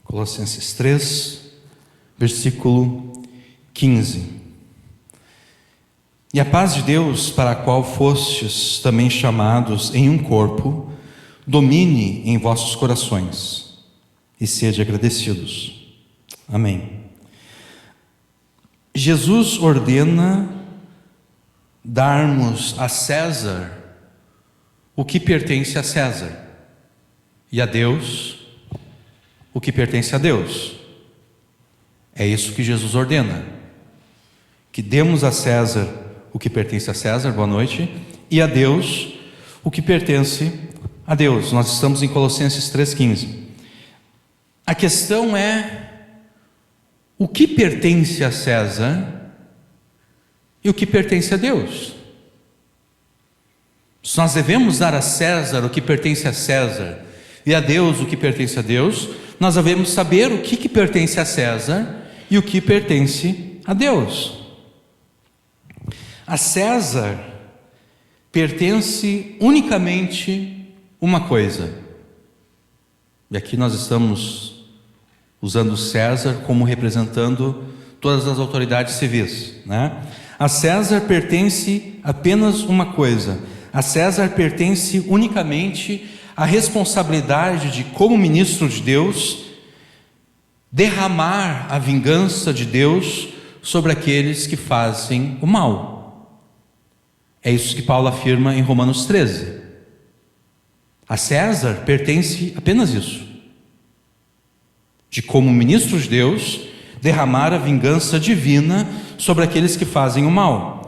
Colossenses 3, versículo 15. E a paz de Deus, para a qual fostes também chamados em um corpo, domine em vossos corações, e sede agradecidos. Amém. Jesus ordena darmos a César o que pertence a César, e a Deus o que pertence a Deus. É isso que Jesus ordena, que demos a César o que pertence a César, boa noite, e a Deus o que pertence a Deus. Nós estamos em Colossenses 3,15. A questão é: o que pertence a César e o que pertence a Deus? Se nós devemos dar a César o que pertence a César e a Deus o que pertence a Deus, nós devemos saber o que pertence a César e o que pertence a Deus. A César pertence unicamente uma coisa, e aqui nós estamos usando César como representando todas as autoridades civis, né? A César pertence apenas uma coisa. A César pertence unicamente a responsabilidade de, como ministro de Deus, derramar a vingança de Deus sobre aqueles que fazem o mal. É isso que Paulo afirma em Romanos 13. A César pertence apenas isso, de, como ministro de Deus, derramar a vingança divina sobre aqueles que fazem o mal.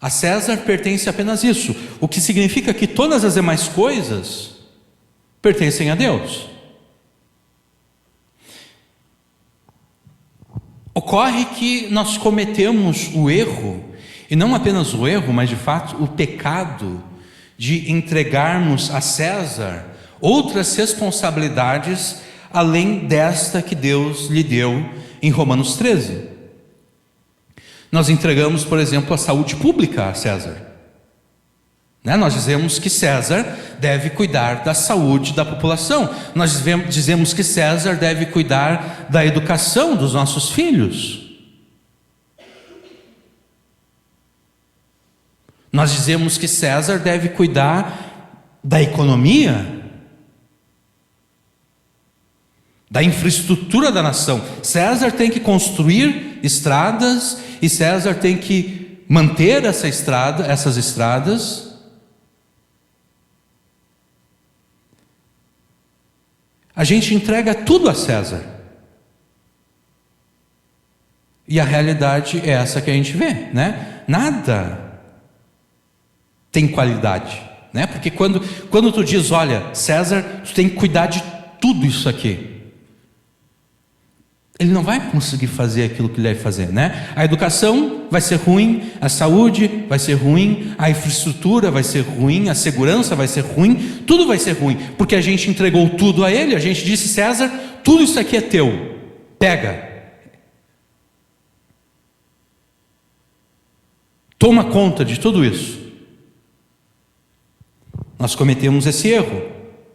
A César pertence apenas isso, o que significa que todas as demais coisas pertencem a Deus. Ocorre que nós cometemos o erro, e não apenas o erro, mas de fato o pecado, de entregarmos a César outras responsabilidades além desta que Deus lhe deu em Romanos 13. Nós entregamos, por exemplo, a saúde pública a César. Nós dizemos que César deve cuidar da saúde da população. Nós dizemos que César deve cuidar da educação dos nossos filhos. Nós dizemos que César deve cuidar da economia, da infraestrutura da nação. César tem que construir estradas e César tem que manter essas estradas. A gente entrega tudo a César. E a realidade é essa que a gente vê, né? Nada tem qualidade, né? Porque quando tu diz, olha, César, tu tem que cuidar de tudo isso aqui, ele não vai conseguir fazer aquilo que ele deve fazer, né? A educação vai ser ruim, a saúde vai ser ruim, a infraestrutura vai ser ruim, a segurança vai ser ruim, tudo vai ser ruim, porque a gente entregou tudo a ele. A gente disse: César, tudo isso aqui é teu, pega, toma conta de tudo isso. Nós cometemos esse erro,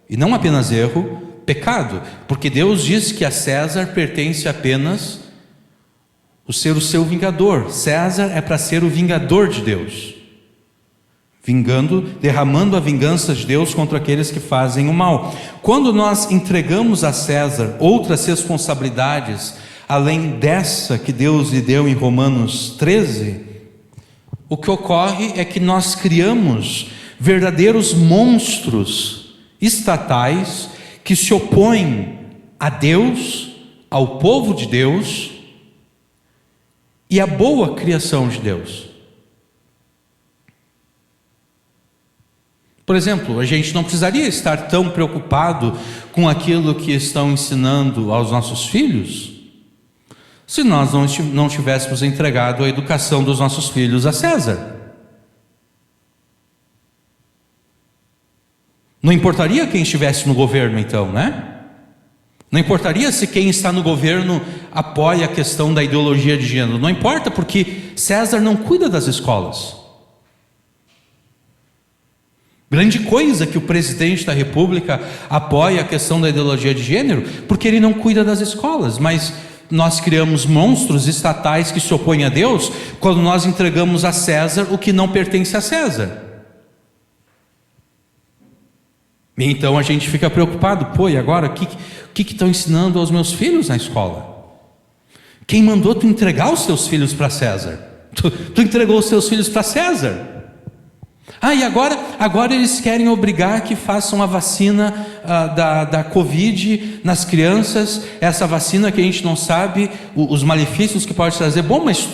e não apenas erro, pecado, porque Deus diz que a César pertence apenas o ser o seu vingador. César é para ser o vingador de Deus, derramando a vingança de Deus contra aqueles que fazem o mal. Quando nós entregamos a César outras responsabilidades além dessa que Deus lhe deu em Romanos 13, o que ocorre é que nós criamos verdadeiros monstros estatais que se opõem a Deus, ao povo de Deus e à boa criação de Deus. Por exemplo, a gente não precisaria estar tão preocupado com aquilo que estão ensinando aos nossos filhos se nós não tivéssemos entregado a educação dos nossos filhos a César. Não importaria quem estivesse no governo, então, né? Não importaria se quem está no governo apoia a questão da ideologia de gênero. Não importa, porque César não cuida das escolas. Grande coisa que o presidente da República apoia a questão da ideologia de gênero, porque ele não cuida das escolas, mas nós criamos monstros estatais que se opõem a Deus quando nós entregamos a César o que não pertence a César. E então a gente fica preocupado, pô, e agora o que estão ensinando aos meus filhos na escola? Quem mandou tu entregar os teus filhos para César? Tu entregou os teus filhos para César. E agora eles querem obrigar que façam a vacina da Covid nas crianças, essa vacina que a gente não sabe os malefícios que pode trazer. Bom, mas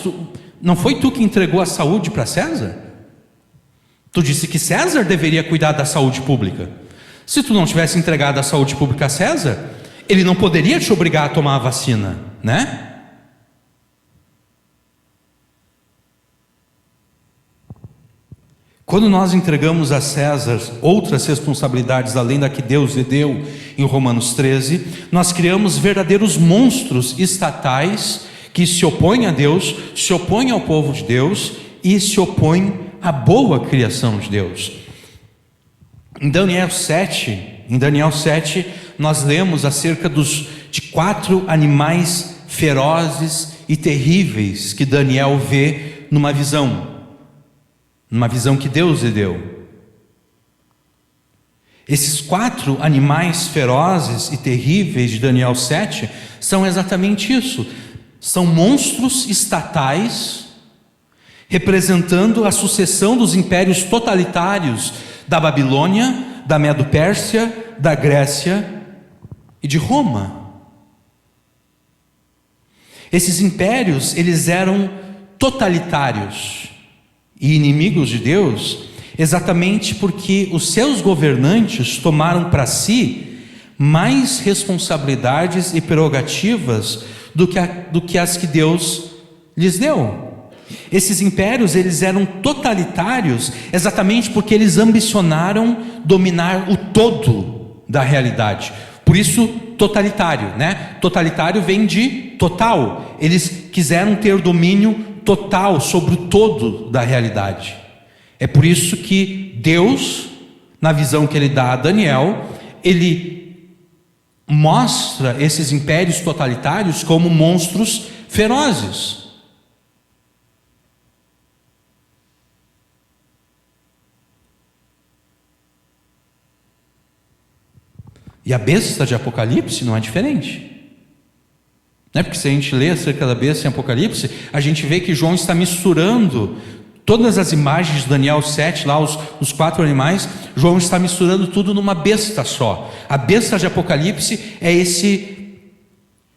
não foi tu que entregou a saúde para César? Tu disse que César deveria cuidar da saúde pública. Se tu não tivesse entregado a saúde pública a César, ele não poderia te obrigar a tomar a vacina, né? Quando nós entregamos a César outras responsabilidades além da que Deus lhe deu em Romanos 13, nós criamos verdadeiros monstros estatais que se opõem a Deus, se opõem ao povo de Deus e se opõem à boa criação de Deus. Em Daniel 7, nós lemos acerca de 4 animais ferozes e terríveis que Daniel vê numa visão que Deus lhe deu. Esses 4 animais ferozes e terríveis de Daniel 7 são exatamente isso. São monstros estatais representando a sucessão dos impérios totalitários da Babilônia, da Medo-Pérsia, da Grécia e de Roma. Esses impérios, eles eram totalitários e inimigos de Deus, exatamente porque os seus governantes tomaram para si mais responsabilidades e prerrogativas do que as que Deus lhes deu. Esses impérios, eles eram totalitários exatamente porque eles ambicionaram dominar o todo da realidade. Por isso, totalitário, né? Totalitário vem de total. Eles quiseram ter domínio total sobre o todo da realidade. É por isso que Deus, na visão que ele dá a Daniel, ele mostra esses impérios totalitários como monstros ferozes. E a besta de Apocalipse não é diferente. Não é porque se a gente lê acerca da besta em Apocalipse, a gente vê que João está misturando todas as imagens de Daniel 7, lá os 4 animais, João está misturando tudo numa besta só. A besta de Apocalipse é esse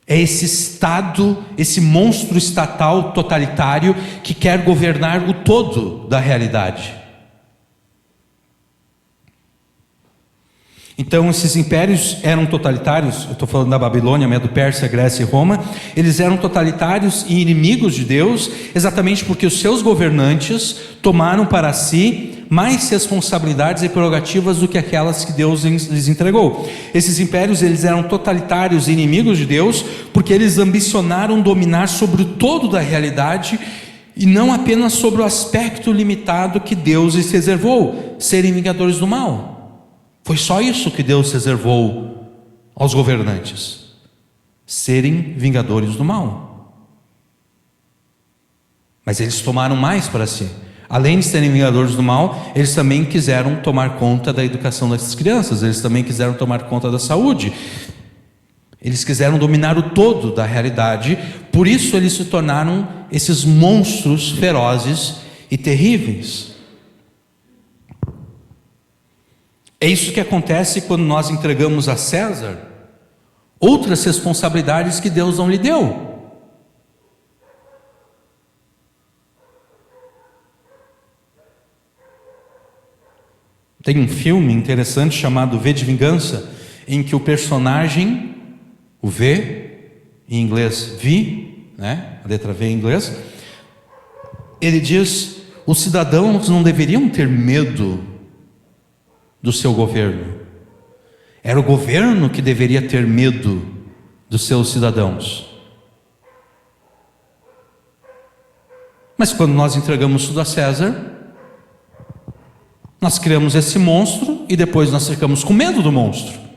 estado, esse monstro estatal totalitário que quer governar o todo da realidade. Então esses impérios eram totalitários, eu estou falando da Babilônia, Medo-Pérsia, Grécia e Roma, eles eram totalitários e inimigos de Deus, exatamente porque os seus governantes tomaram para si mais responsabilidades e prerrogativas do que aquelas que Deus lhes entregou. Esses impérios, eles eram totalitários e inimigos de Deus, porque eles ambicionaram dominar sobre o todo da realidade e não apenas sobre o aspecto limitado que Deus lhes reservou, serem vingadores do mal. Foi só isso que Deus reservou aos governantes: serem vingadores do mal. Mas eles tomaram mais para si. Além de serem vingadores do mal, eles também quiseram tomar conta da educação das crianças, eles também quiseram tomar conta da saúde. Eles quiseram dominar o todo da realidade, por isso eles se tornaram esses monstros ferozes e terríveis. É isso que acontece quando nós entregamos a César outras responsabilidades que Deus não lhe deu. Tem um filme interessante chamado V de Vingança, em que o personagem, o V, em inglês V, né? A letra V em inglês, ele diz: os cidadãos não deveriam ter medo do seu governo. Era o governo que deveria ter medo dos seus cidadãos. Mas quando nós entregamos tudo a César, Nós criamos esse monstro e depois nós ficamos com medo do monstro.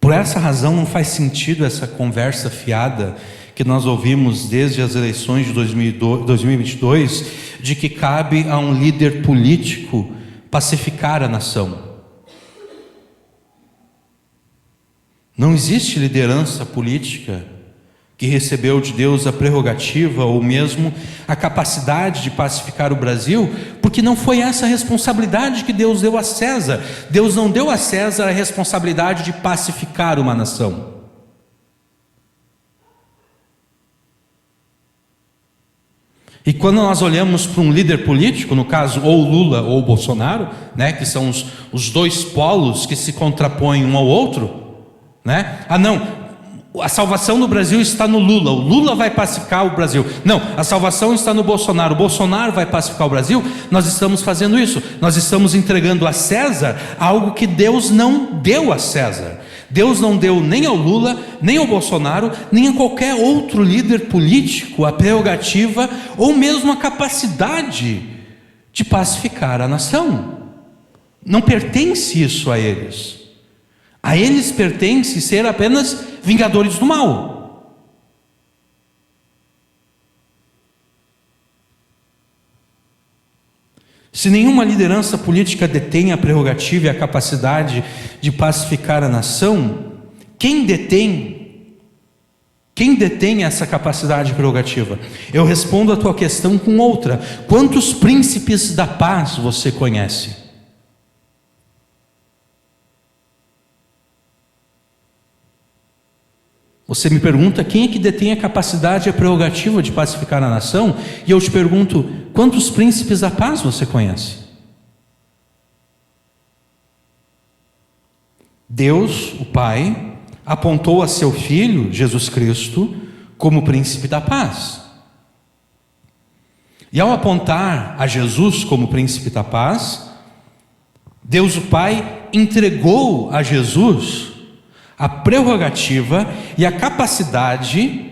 Por essa razão não faz sentido essa conversa fiada que nós ouvimos desde as eleições de 2022, de que cabe a um líder político pacificar a nação. Não existe liderança política que recebeu de Deus a prerrogativa ou mesmo a capacidade de pacificar o Brasil, porque não foi essa a responsabilidade que Deus deu a César. Deus não deu a César a responsabilidade de pacificar uma nação. E quando nós olhamos para um líder político, no caso ou Lula ou Bolsonaro, né, que são os dois polos que se contrapõem um ao outro, né? Não, a salvação do Brasil está no Lula, o Lula vai pacificar o Brasil. Não, a salvação está no Bolsonaro, o Bolsonaro vai pacificar o Brasil. Nós estamos fazendo isso, nós estamos entregando a César algo que Deus não deu a César. Deus não deu nem ao Lula, nem ao Bolsonaro, nem a qualquer outro líder político a prerrogativa ou mesmo a capacidade de pacificar a nação. Não pertence isso a eles. A eles pertence ser apenas vingadores do mal. Se nenhuma liderança política detém a prerrogativa e a capacidade de pacificar a nação, quem detém essa capacidade e prerrogativa? Eu respondo a tua questão com outra. Quantos príncipes da paz você conhece? Você me pergunta quem é que detém a capacidade e a prerrogativa de pacificar a nação, e eu te pergunto, quantos príncipes da paz você conhece? Deus, o Pai, apontou a seu Filho, Jesus Cristo, como príncipe da paz. E ao apontar a Jesus como príncipe da paz, Deus, o Pai, entregou a Jesus a prerrogativa e a capacidade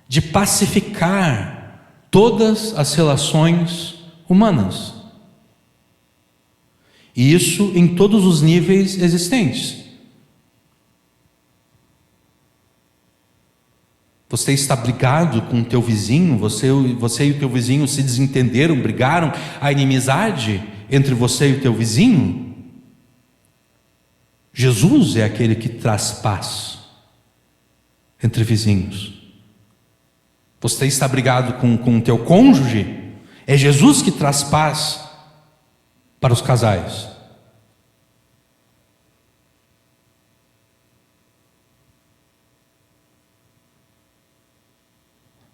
de pacificar todas as relações humanas. E isso em todos os níveis existentes. Você está brigado com o teu vizinho, você e o teu vizinho se desentenderam, brigaram, a inimizade entre você e o teu vizinho. Jesus é aquele que traz paz entre vizinhos. Você está brigado com o teu cônjuge, é Jesus que traz paz para os casais.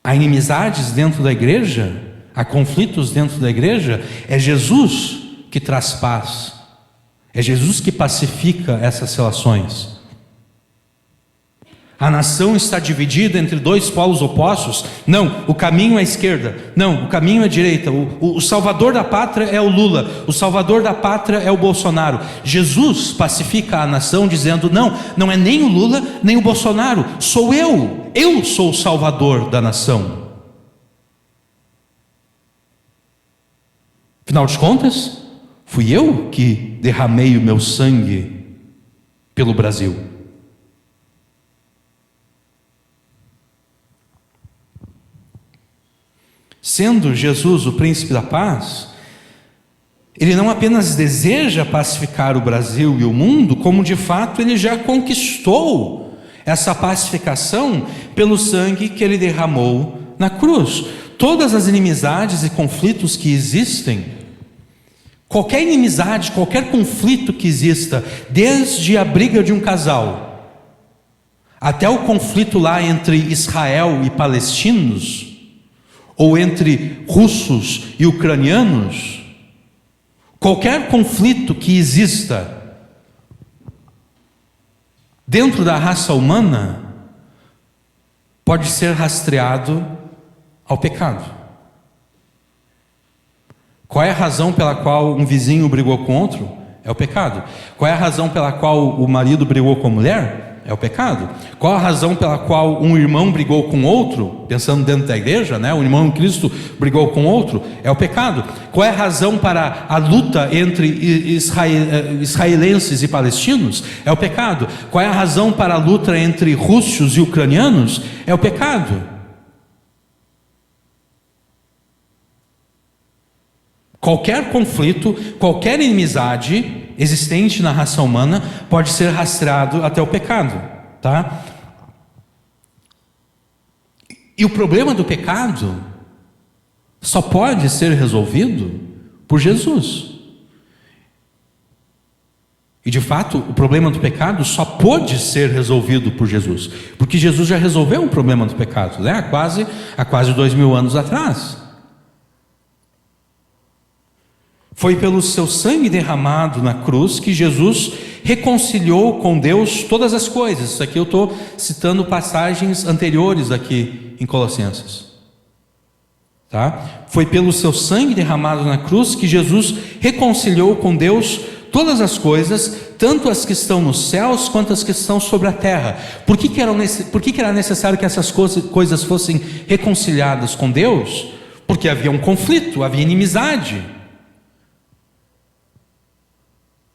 Há inimizades dentro da igreja, há conflitos dentro da igreja, é Jesus que traz paz. É Jesus que pacifica essas relações. A nação está dividida entre dois polos opostos. Não, o caminho é a esquerda. Não, o caminho é a direita. O salvador da pátria é o Lula. O salvador da pátria é o Bolsonaro. Jesus pacifica a nação dizendo, não é nem o Lula, nem o Bolsonaro. Sou eu. Eu sou o salvador da nação. Afinal de contas, fui eu que derramei o meu sangue pelo Brasil. Sendo Jesus o príncipe da paz, ele não apenas deseja pacificar o Brasil e o mundo, como de fato ele já conquistou essa pacificação pelo sangue que ele derramou na cruz. Todas as inimizades e conflitos que existem, qualquer inimizade, qualquer conflito que exista, desde a briga de um casal, até o conflito lá entre Israel e palestinos, ou entre russos e ucranianos, qualquer conflito que exista dentro da raça humana, pode ser rastreado ao pecado. Qual é a razão pela qual um vizinho brigou com outro? É o pecado. Qual é a razão pela qual o marido brigou com a mulher? É o pecado. Qual a razão pela qual um irmão brigou com outro, pensando dentro da igreja, né? Um irmão em Cristo brigou com outro? É o pecado. Qual é a razão para a luta entre israelenses e palestinos? É o pecado. Qual é a razão para a luta entre russos e ucranianos? É o pecado. Qualquer conflito, qualquer inimizade existente na raça humana pode ser rastreado até o pecado, tá? E o problema do pecado só pode ser resolvido por Jesus. E de fato, o problema do pecado só pode ser resolvido por Jesus, porque Jesus já resolveu o problema do pecado, né? Há quase 2000 anos atrás. Foi pelo seu sangue derramado na cruz que Jesus reconciliou com Deus todas as coisas. Isso aqui eu estou citando passagens anteriores aqui em Colossenses. Tá? Foi pelo seu sangue derramado na cruz que Jesus reconciliou com Deus todas as coisas, tanto as que estão nos céus quanto as que estão sobre a terra. Por que era necessário que essas coisas fossem reconciliadas com Deus? Porque havia um conflito, havia inimizade.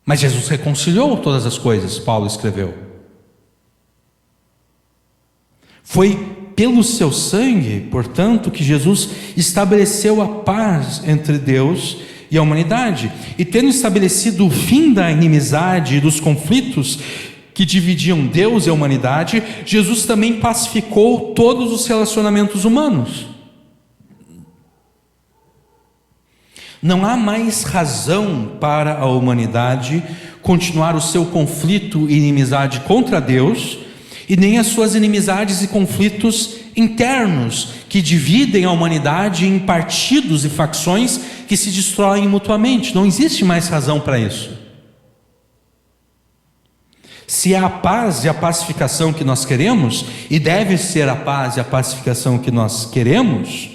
Mas Jesus reconciliou todas as coisas, Paulo escreveu. Foi pelo seu sangue, portanto, que Jesus estabeleceu a paz entre Deus e a humanidade. E tendo estabelecido o fim da inimizade e dos conflitos que dividiam Deus e a humanidade, Jesus também pacificou todos os relacionamentos humanos. Não há mais razão para a humanidade continuar o seu conflito e inimizade contra Deus, e nem as suas inimizades e conflitos internos, que dividem a humanidade em partidos e facções que se destroem mutuamente. Não existe mais razão para isso. Se é a paz e a pacificação que nós queremos, e deve ser a paz e a pacificação que nós queremos,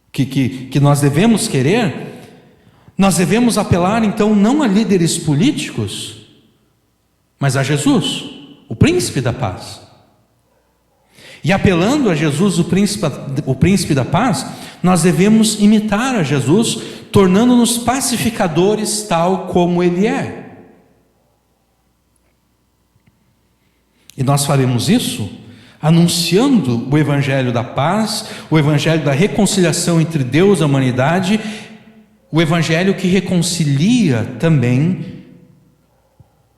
que nós devemos querer, nós devemos apelar então não a líderes políticos, mas a Jesus, o príncipe da paz. E apelando a Jesus, o príncipe da paz, nós devemos imitar a Jesus, tornando-nos pacificadores tal como Ele é. E nós faremos isso anunciando o evangelho da paz, o evangelho da reconciliação entre Deus e a humanidade, o evangelho que reconcilia também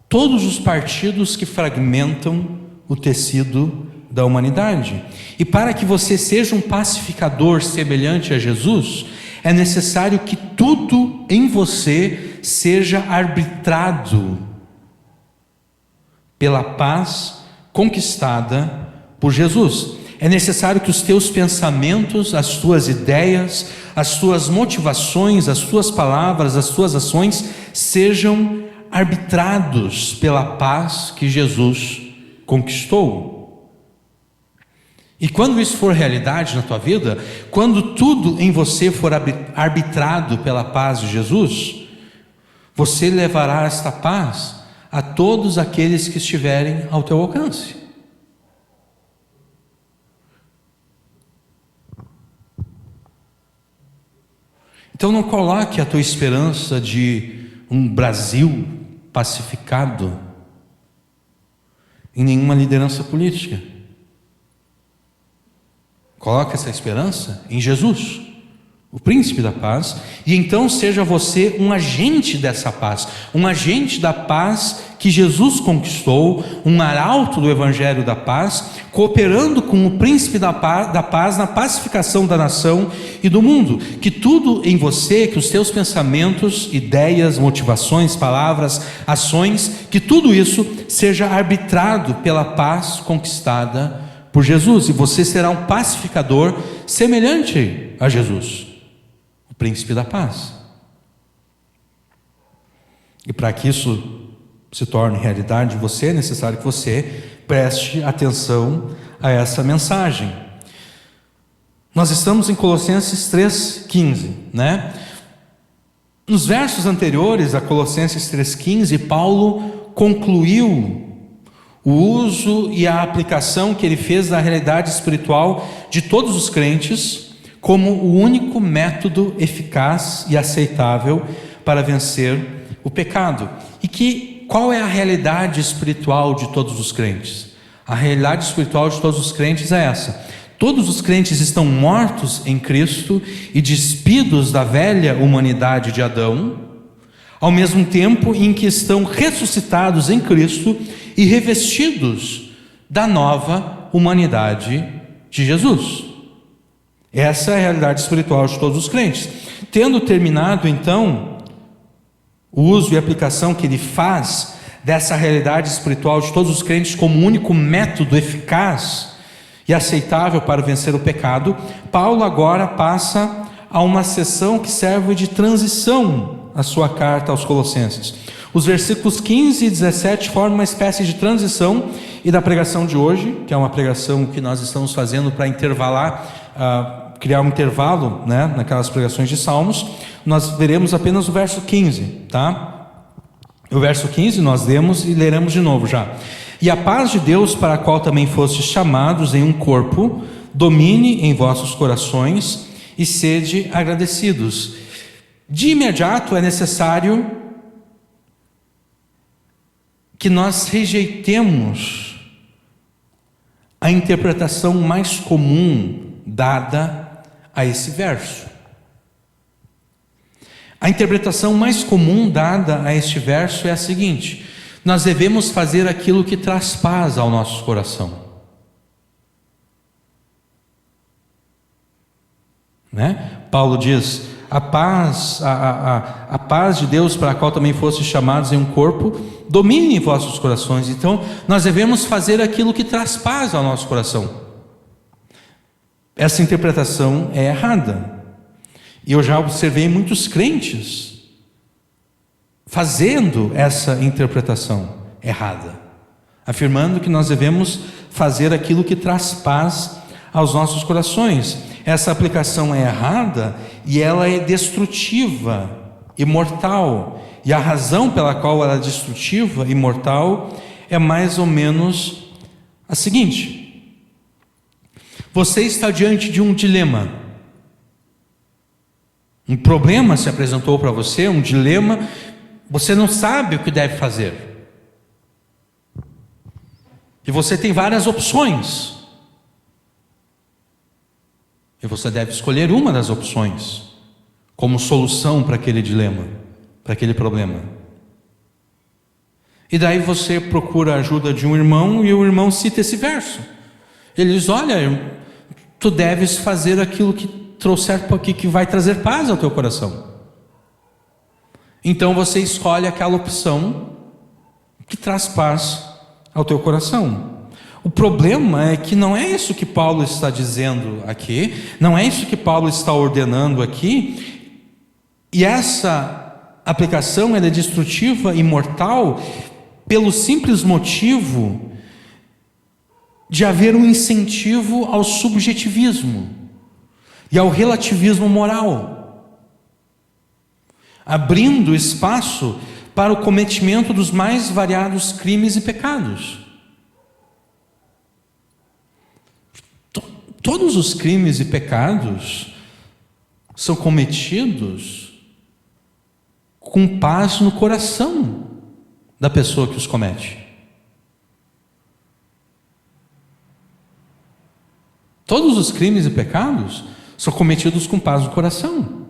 todos os partidos que fragmentam o tecido da humanidade. E para que você seja um pacificador semelhante a Jesus, é necessário que tudo em você seja arbitrado pela paz conquistada por Jesus. É necessário que os teus pensamentos, as tuas ideias, as tuas motivações, as tuas palavras, as tuas ações sejam arbitrados pela paz que Jesus conquistou. E quando isso for realidade na tua vida, quando tudo em você for arbitrado pela paz de Jesus, você levará esta paz a todos aqueles que estiverem ao teu alcance. Então não coloque a tua esperança de um Brasil pacificado em nenhuma liderança política. Coloque essa esperança em Jesus, o príncipe da paz, e então seja você um agente dessa paz, um agente da paz que Jesus conquistou, um arauto do evangelho da paz, cooperando com o príncipe da paz na pacificação da nação e do mundo. Que tudo em você, que os teus pensamentos, ideias, motivações, palavras, ações, que tudo isso seja arbitrado pela paz conquistada por Jesus, e você será um pacificador semelhante a Jesus, o príncipe da paz. E para que isso se torne realidade em você, é necessário que você preste atenção a essa mensagem. Nós estamos em Colossenses 3,15, né? Nos versos anteriores a Colossenses 3,15, Paulo concluiu o uso e a aplicação que ele fez da realidade espiritual de todos os crentes como o único método eficaz e aceitável para vencer o pecado. E qual é a realidade espiritual de todos os crentes? A realidade espiritual de todos os crentes é essa: todos os crentes estão mortos em Cristo e despidos da velha humanidade de Adão, ao mesmo tempo em que estão ressuscitados em Cristo e revestidos da nova humanidade de Jesus. Essa é a realidade espiritual de todos os crentes. Tendo terminado então o uso e aplicação que ele faz dessa realidade espiritual de todos os crentes como único método eficaz e aceitável para vencer o pecado, Paulo agora passa a uma seção que serve de transição à sua carta aos Colossenses. Os versículos 15 e 17 formam uma espécie de transição, e da pregação de hoje, que é uma pregação que nós estamos fazendo para intervalar, criar um intervalo, né, naquelas pregações de Salmos, nós veremos apenas o verso 15, tá? O verso 15 nós lemos e leremos de novo já. E a paz de Deus, para a qual também fostes chamados em um corpo, domine em vossos corações e sede agradecidos. De imediato é necessário que nós rejeitemos a interpretação mais comum dada a esse verso. A interpretação mais comum dada a este verso é a seguinte: nós devemos fazer aquilo que traz paz ao nosso coração, né? Paulo diz: a paz de Deus, para a qual também fostes chamados em um corpo, domine em vossos corações. Então nós devemos fazer aquilo que traz paz ao nosso coração. Essa interpretação é errada, e eu já observei muitos crentes fazendo essa interpretação errada, afirmando que nós devemos fazer aquilo que traz paz aos nossos corações. Essa aplicação é errada e ela é destrutiva e mortal, e a razão pela qual ela é destrutiva e mortal é mais ou menos a seguinte: você está diante de um dilema. Um problema se apresentou para você, um dilema, você não sabe o que deve fazer. E você tem várias opções. E você deve escolher uma das opções como solução para aquele dilema, para aquele problema. E daí você procura a ajuda de um irmão e o irmão cita esse verso. Ele diz: olha, tu deves fazer aquilo que que vai trazer paz ao teu coração. Então você escolhe aquela opção que traz paz ao teu coração. O problema é que não é isso que Paulo está dizendo aqui, não é isso que Paulo está ordenando aqui, e essa aplicação ela é destrutiva e mortal pelo simples motivo de haver um incentivo ao subjetivismo e ao relativismo moral, abrindo espaço para o cometimento dos mais variados crimes e pecados. Todos os crimes e pecados são cometidos com paz no coração da pessoa que os comete. Todos os crimes e pecados são cometidos com paz no coração.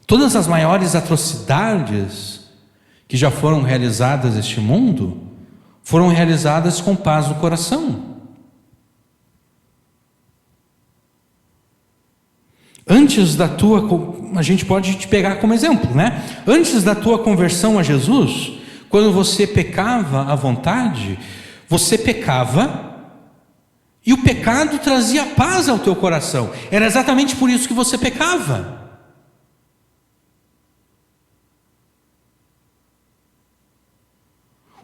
Todas as maiores atrocidades que já foram realizadas neste mundo foram realizadas com paz no coração. Antes da tua, a gente pode te pegar como exemplo, né? Antes da tua conversão a Jesus, quando você pecava à vontade, você pecava e o pecado trazia paz ao teu coração. Era exatamente por isso que você pecava.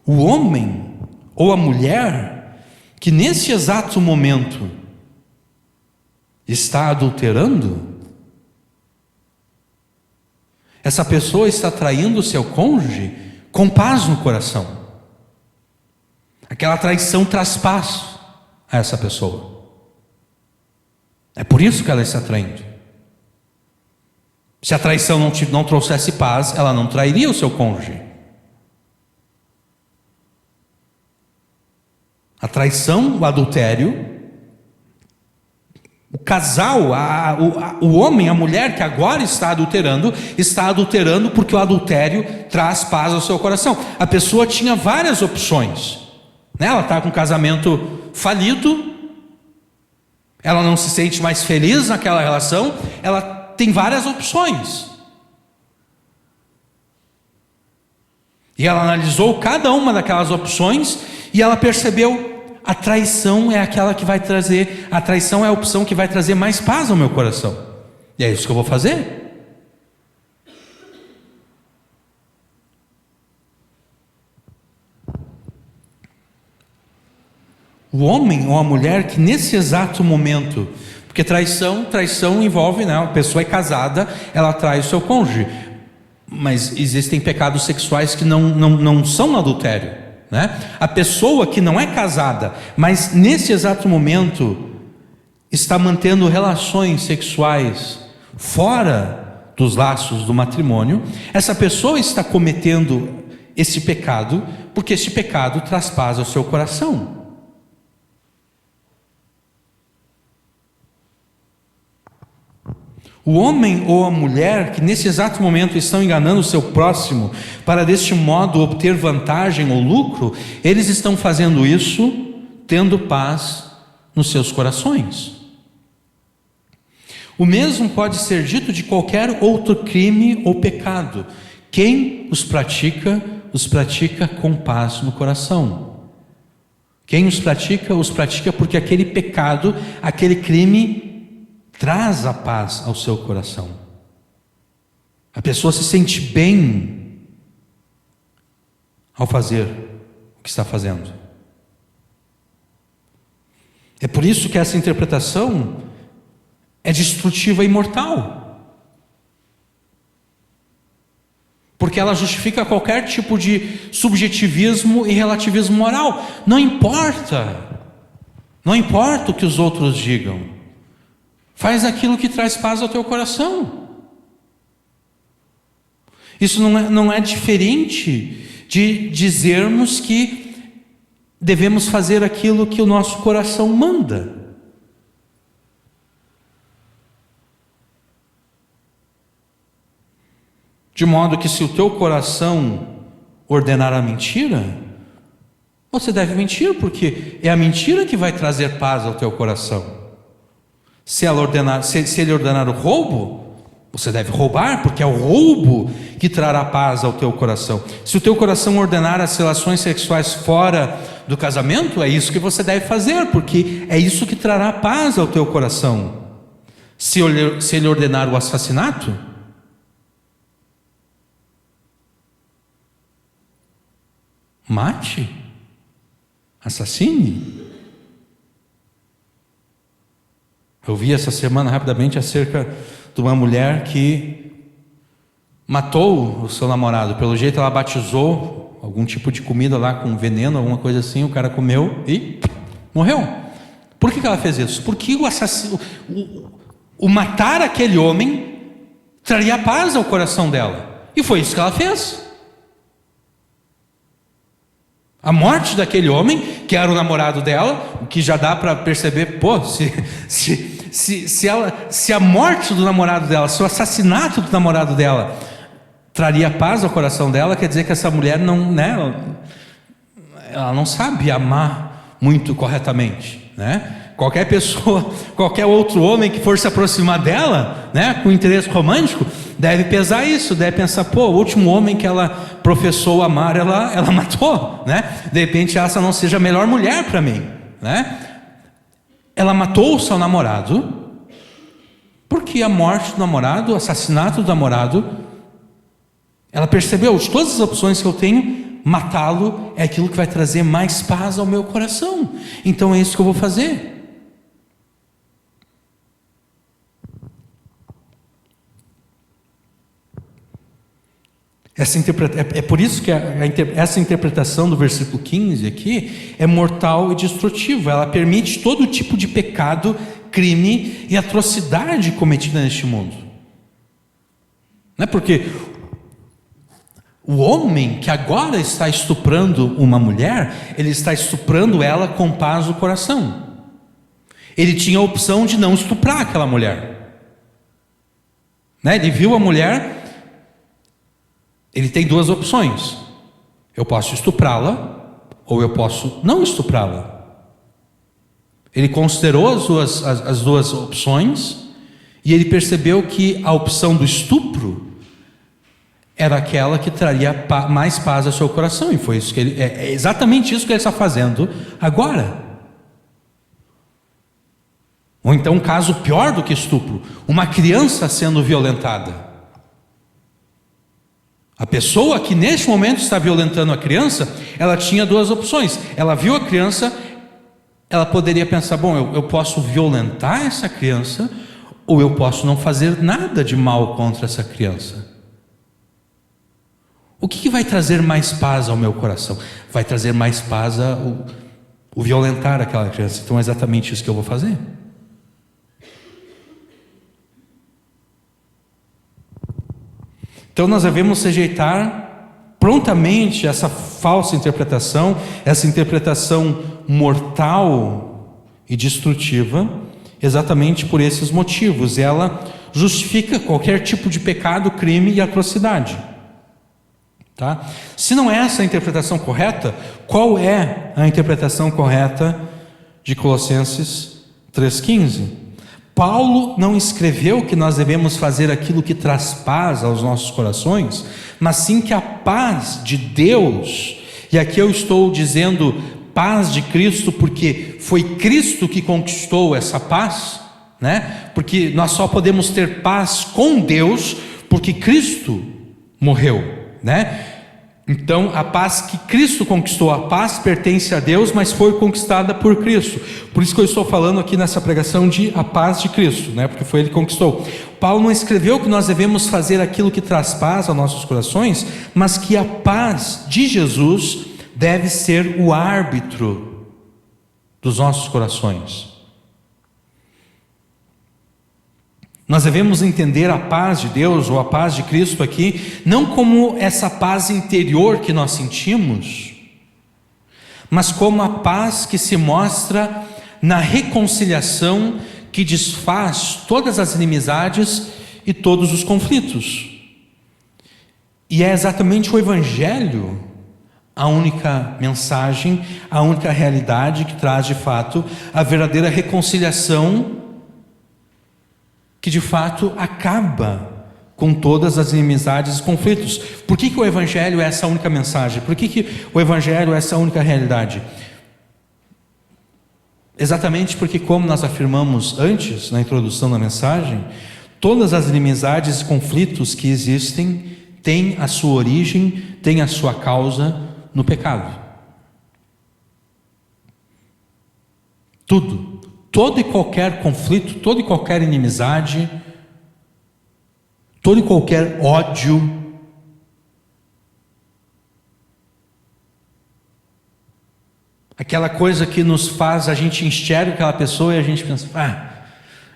O homem ou a mulher que nesse exato momento está adulterando, essa pessoa está traindo o seu cônjuge com paz no coração. Aquela traição traz paz a essa pessoa. É por isso que ela está traindo. Se a traição não trouxesse paz, ela não trairia o seu cônjuge. A traição, o adultério, o casal, o homem, a mulher que agora está adulterando porque o adultério traz paz ao seu coração. A pessoa tinha várias opções, né? Ela está com um casamento falido, ela não se sente mais feliz naquela relação, ela tem várias opções. E ela analisou cada uma daquelas opções e ela percebeu: a traição é aquela que vai trazer, a traição é a opção que vai trazer mais paz ao meu coração. E é isso que eu vou fazer. O homem ou a mulher que nesse exato momento, porque traição envolve, né, a pessoa é casada, ela trai o seu cônjuge, mas existem pecados sexuais que não são adultério, né? A pessoa que não é casada, mas nesse exato momento está mantendo relações sexuais fora dos laços do matrimônio, essa pessoa está cometendo esse pecado, porque esse pecado traz paz ao seu coração. O homem ou a mulher que nesse exato momento estão enganando o seu próximo para deste modo obter vantagem ou lucro, eles estão fazendo isso tendo paz nos seus corações. O mesmo pode ser dito de qualquer outro crime ou pecado. Quem os pratica com paz no coração. Quem os pratica porque aquele pecado, aquele crime traz a paz ao seu coração. A pessoa se sente bem ao fazer o que está fazendo. É por isso que essa interpretação é destrutiva e mortal. Porque ela justifica qualquer tipo de subjetivismo e relativismo moral. Não importa o que os outros digam. Faz aquilo que traz paz ao teu coração. Isso não é diferente de dizermos que devemos fazer aquilo que o nosso coração manda. De modo que se o teu coração ordenar a mentira, você deve mentir, porque é a mentira que vai trazer paz ao teu coração. Se ele ordenar o roubo, você deve roubar, porque é o roubo que trará paz ao teu coração. Se o teu coração ordenar as relações sexuais fora do casamento, é isso que você deve fazer, porque é isso que trará paz ao teu coração. Se ele ordenar o assassinato, mate, assassine. Eu vi essa semana rapidamente acerca de uma mulher que matou o seu namorado. Pelo jeito ela batizou algum tipo de comida lá com veneno, alguma coisa assim, o cara comeu e morreu. Por que ela fez isso? Porque o matar aquele homem traria paz ao coração dela. E foi isso que ela fez. A morte daquele homem, que era o namorado dela, o que já dá para perceber, se a morte do namorado dela, se o assassinato do namorado dela traria paz ao coração dela, quer dizer que essa mulher ela não sabe amar muito corretamente, né? Qualquer pessoa, qualquer outro homem que for se aproximar dela, né, com interesse romântico, deve pesar isso, deve pensar, o último homem que ela professou amar, ela matou, né? De repente essa não seja a melhor mulher para mim, né? Ela matou o seu namorado, porque a morte do namorado, o assassinato do namorado, ela percebeu, de todas as opções que eu tenho, matá-lo é aquilo que vai trazer mais paz ao meu coração. Então é isso que eu vou fazer. É por isso que essa interpretação do versículo 15 aqui é mortal e destrutiva. Ela permite todo tipo de pecado, crime e atrocidade cometida neste mundo. Não é porque o homem que agora está estuprando uma mulher, ele está estuprando ela com paz no coração. Ele tinha a opção de não estuprar aquela mulher. Ele viu a mulher. Ele tem duas opções: eu posso estuprá-la ou eu posso não estuprá-la. Ele considerou as duas opções e ele percebeu que a opção do estupro era aquela que traria mais paz ao seu coração, e foi isso que é exatamente isso que ele está fazendo agora. Ou então um caso pior do que estupro: uma criança sendo violentada. A pessoa que neste momento está violentando a criança, ela tinha duas opções. Ela viu a criança, ela poderia pensar: bom, eu posso violentar essa criança, ou eu posso não fazer nada de mal contra essa criança. O que vai trazer mais paz ao meu coração? Vai trazer mais paz o violentar aquela criança. Então é exatamente isso que eu vou fazer. Então nós devemos rejeitar prontamente essa falsa interpretação, essa interpretação mortal e destrutiva, exatamente por esses motivos. Ela justifica qualquer tipo de pecado, crime e atrocidade. Tá? Se não é essa a interpretação correta, qual é a interpretação correta de Colossenses 3,15? Paulo não escreveu que nós devemos fazer aquilo que traz paz aos nossos corações, mas sim que a paz de Deus, e aqui eu estou dizendo paz de Cristo, porque foi Cristo que conquistou essa paz, porque nós só podemos ter paz com Deus, porque Cristo morreu, Então, a paz que Cristo conquistou, a paz pertence a Deus, mas foi conquistada por Cristo. Por isso que eu estou falando aqui nessa pregação de a paz de Cristo, porque foi Ele que conquistou. Paulo não escreveu que nós devemos fazer aquilo que traz paz aos nossos corações, mas que a paz de Jesus deve ser o árbitro dos nossos corações. Nós devemos entender a paz de Deus, ou a paz de Cristo aqui, não como essa paz interior que nós sentimos, mas como a paz que se mostra na reconciliação que desfaz todas as inimizades e todos os conflitos. E é exatamente o Evangelho a única mensagem, a única realidade que traz de fato a verdadeira reconciliação, que de fato acaba com todas as inimizades e conflitos. Por que o Evangelho é essa única mensagem? Por que o Evangelho é essa única realidade? Exatamente porque, como nós afirmamos antes, na introdução da mensagem, todas as inimizades e conflitos que existem têm a sua origem, têm a sua causa no pecado. Tudo. Todo e qualquer conflito, toda e qualquer inimizade, todo e qualquer ódio, aquela coisa que nos faz, a gente enxerga aquela pessoa e a gente pensa: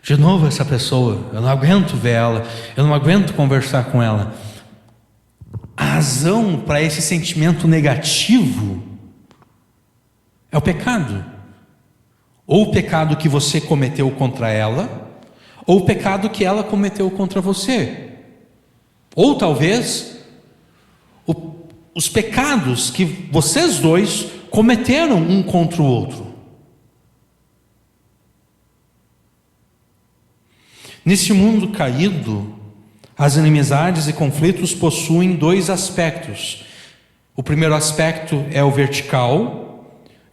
de novo essa pessoa, eu não aguento ver ela, eu não aguento conversar com ela. A razão para esse sentimento negativo é o pecado. Ou o pecado que você cometeu contra ela, ou o pecado que ela cometeu contra você. Ou talvez os pecados que vocês dois cometeram um contra o outro. Nesse mundo caído, as inimizades e conflitos possuem dois aspectos. O primeiro aspecto é o vertical,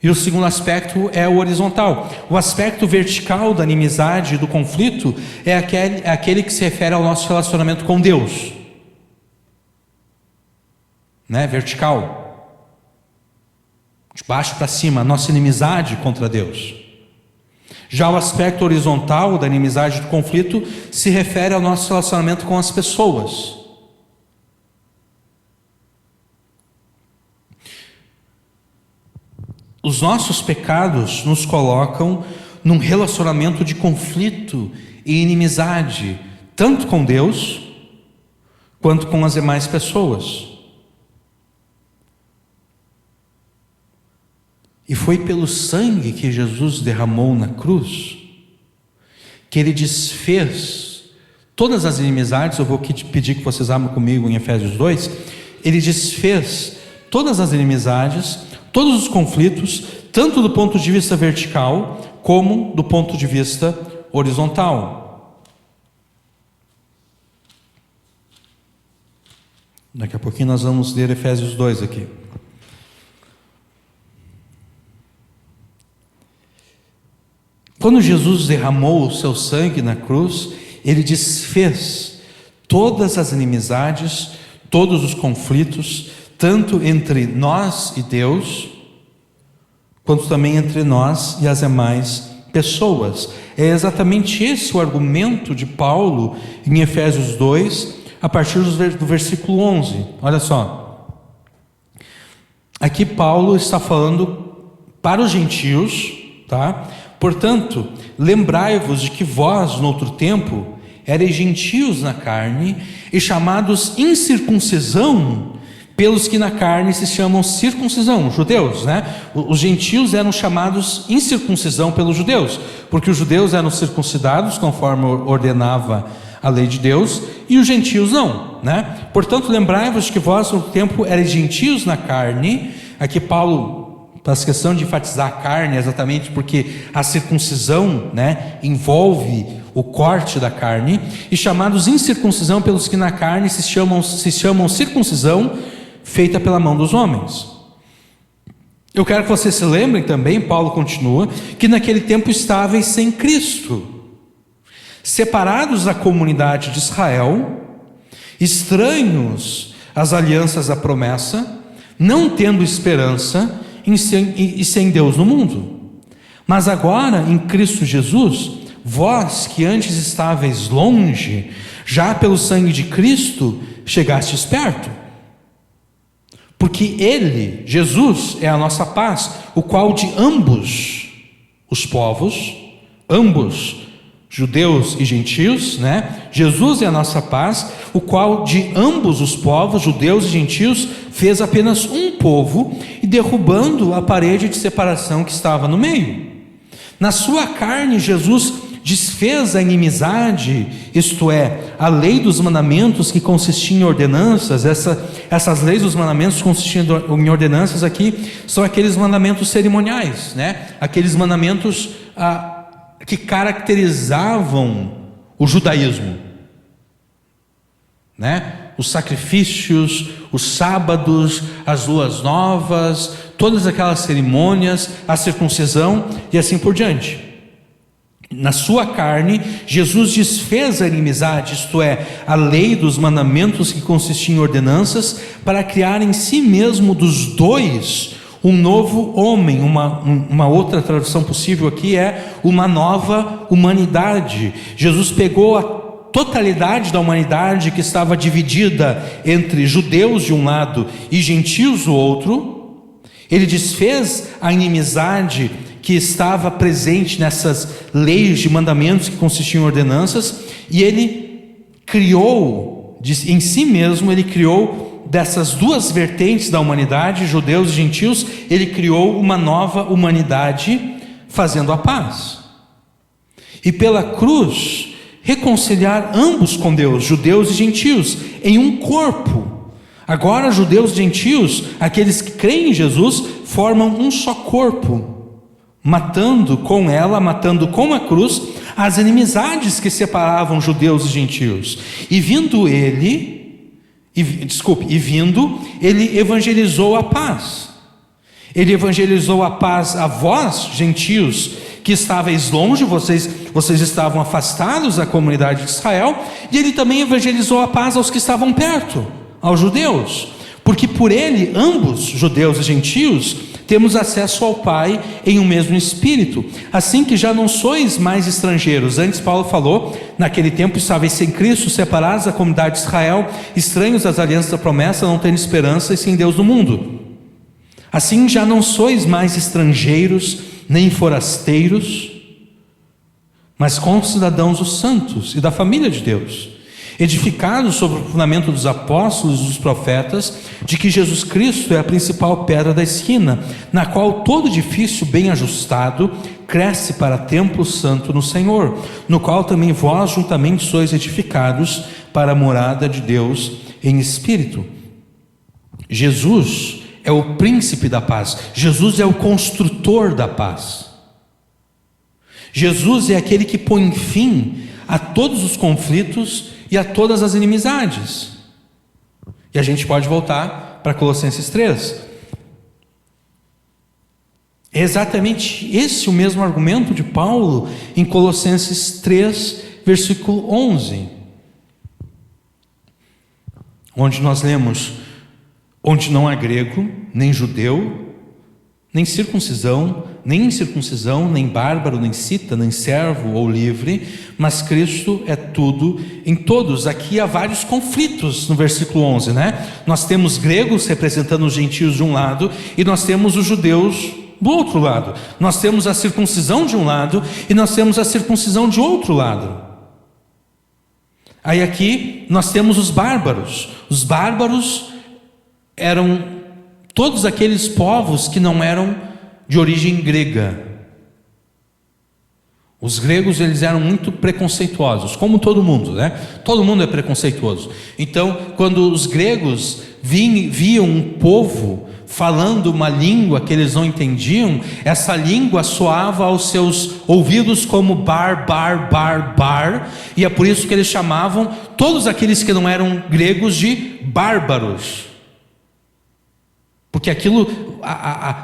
e o segundo aspecto é o horizontal. O aspecto vertical da inimizade e do conflito é aquele que se refere ao nosso relacionamento com Deus. Vertical. De baixo para cima, a nossa inimizade contra Deus. Já o aspecto horizontal da inimizade e do conflito se refere ao nosso relacionamento com as pessoas. os nossos pecados nos colocam num relacionamento de conflito e inimizade, tanto com Deus quanto com as demais pessoas. E foi pelo sangue que Jesus derramou na cruz que Ele desfez todas as inimizades. Eu vou pedir que vocês abram comigo em Efésios 2. Ele desfez todas as inimizades, todos os conflitos, tanto do ponto de vista vertical como do ponto de vista horizontal. Daqui a pouquinho nós vamos ler Efésios 2 aqui. Quando Jesus derramou o seu sangue na cruz, Ele desfez todas as inimizades, todos os conflitos, tanto entre nós e Deus, quanto também entre nós e as demais pessoas. É exatamente esse o argumento de Paulo em Efésios 2, a partir do versículo 11. Olha só. Aqui Paulo está falando para os gentios, tá? Portanto, lembrai-vos de que vós, no outro tempo, erais gentios na carne e chamados incircuncisão pelos que na carne se chamam circuncisão, judeus, né? Os gentios eram chamados incircuncisão pelos judeus, porque os judeus eram circuncidados conforme ordenava a lei de Deus, e os gentios não, né? Portanto, lembrai-vos de que vós, no outro tempo, erais gentios na carne. Aqui Paulo faz questão de enfatizar a carne, exatamente porque a circuncisão, né, envolve o corte da carne, e chamados incircuncisão pelos que na carne se chamam circuncisão feita pela mão dos homens. Eu quero que vocês se lembrem também, Paulo continua, que naquele tempo estáveis sem Cristo, separados da comunidade de Israel, estranhos às alianças da promessa, não tendo esperança e sem Deus no mundo. Mas agora, em Cristo Jesus, vós que antes estáveis longe, já pelo sangue de Cristo chegastes perto. Porque Ele, Jesus, é a nossa paz, o qual de ambos os povos, ambos judeus e gentios, né? Jesus é a nossa paz, o qual de ambos os povos, judeus e gentios, fez apenas um povo, e derrubando a parede de separação que estava no meio. Na sua carne, Jesus desfez a inimizade, isto é, a lei dos mandamentos que consistia em ordenanças. Essas leis dos mandamentos consistiam em ordenanças aqui, são aqueles mandamentos cerimoniais, né? Aqueles mandamentos que caracterizavam o judaísmo, né? Os sacrifícios, os sábados, as luas novas, todas aquelas cerimônias, a circuncisão e assim por diante. Na sua carne, Jesus desfez a inimizade, isto é, a lei dos mandamentos que consistia em ordenanças, para criar em si mesmo dos dois um novo homem. Uma outra tradução possível aqui é uma nova humanidade. Jesus pegou a totalidade da humanidade que estava dividida entre judeus de um lado e gentios do outro. Ele desfez a inimizade que estava presente nessas leis de mandamentos que consistiam em ordenanças, e Ele criou, em si mesmo, Ele criou dessas duas vertentes da humanidade, judeus e gentios, Ele criou uma nova humanidade, fazendo a paz. E pela cruz, reconciliar ambos com Deus, judeus e gentios, em um corpo. Agora, judeus e gentios, aqueles que creem em Jesus, formam um só corpo, matando com a cruz as inimizades que separavam judeus e gentios. E vindo, ele evangelizou a paz. Ele evangelizou a paz a vós, gentios, que estáveis longe, vocês estavam afastados da comunidade de Israel, e ele também evangelizou a paz aos que estavam perto, aos judeus, porque por ele, ambos, judeus e gentios, temos acesso ao Pai em um mesmo Espírito, assim que já não sois mais estrangeiros. Antes Paulo falou, naquele tempo estáveis sem Cristo, separados da comunidade de Israel, estranhos às alianças da promessa, não tendo esperança e sem Deus no mundo. Assim já não sois mais estrangeiros nem forasteiros, mas concidadãos dos santos e da família de Deus, edificados sobre o fundamento dos apóstolos e dos profetas, de que Jesus Cristo é a principal pedra da esquina, na qual todo edifício bem ajustado cresce para templo santo no Senhor, no qual também vós juntamente sois edificados para a morada de Deus em espírito. Jesus é o príncipe da paz. Jesus é o construtor da paz. Jesus é aquele que põe fim a todos os conflitos e a todas as inimizades. E a gente pode voltar para Colossenses 3. É exatamente esse o mesmo argumento de Paulo em Colossenses 3, versículo 11, onde nós lemos: onde não há grego, nem judeu, nem circuncisão, nem incircuncisão, nem bárbaro, nem cita, nem servo ou livre, mas Cristo é tudo em todos. Aqui há vários conflitos no versículo 11, né? Nós temos gregos representando os gentios de um lado, e nós temos os judeus do outro lado. Nós temos a circuncisão de um lado, e nós temos a circuncisão de outro lado. Aí aqui nós temos os bárbaros. Os bárbaros eram todos aqueles povos que não eram de origem grega. Os gregos, eles eram muito preconceituosos, como todo mundo, né? Todo mundo é preconceituoso. Então, quando os gregos viam um povo falando uma língua que eles não entendiam, essa língua soava aos seus ouvidos como bar, e é por isso que eles chamavam todos aqueles que não eram gregos de bárbaros. Porque aquilo,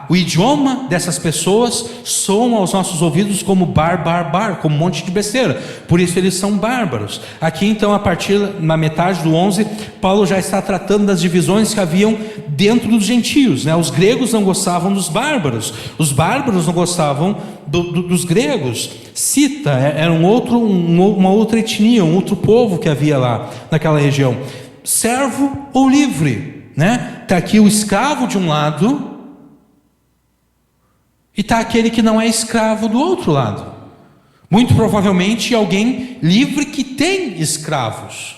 o idioma dessas pessoas soam aos nossos ouvidos como bar, como um monte de besteira. Por isso eles são bárbaros. Aqui então, a partir na metade do 11, Paulo já está tratando das divisões que haviam dentro dos gentios, né? Os gregos não gostavam dos bárbaros, os bárbaros não gostavam dos gregos. Cita, era uma outra etnia, um outro povo que havia lá naquela região. Servo ou livre, né? Está aqui o escravo de um lado, e está aquele que não é escravo do outro lado. Muito provavelmente alguém livre que tem escravos.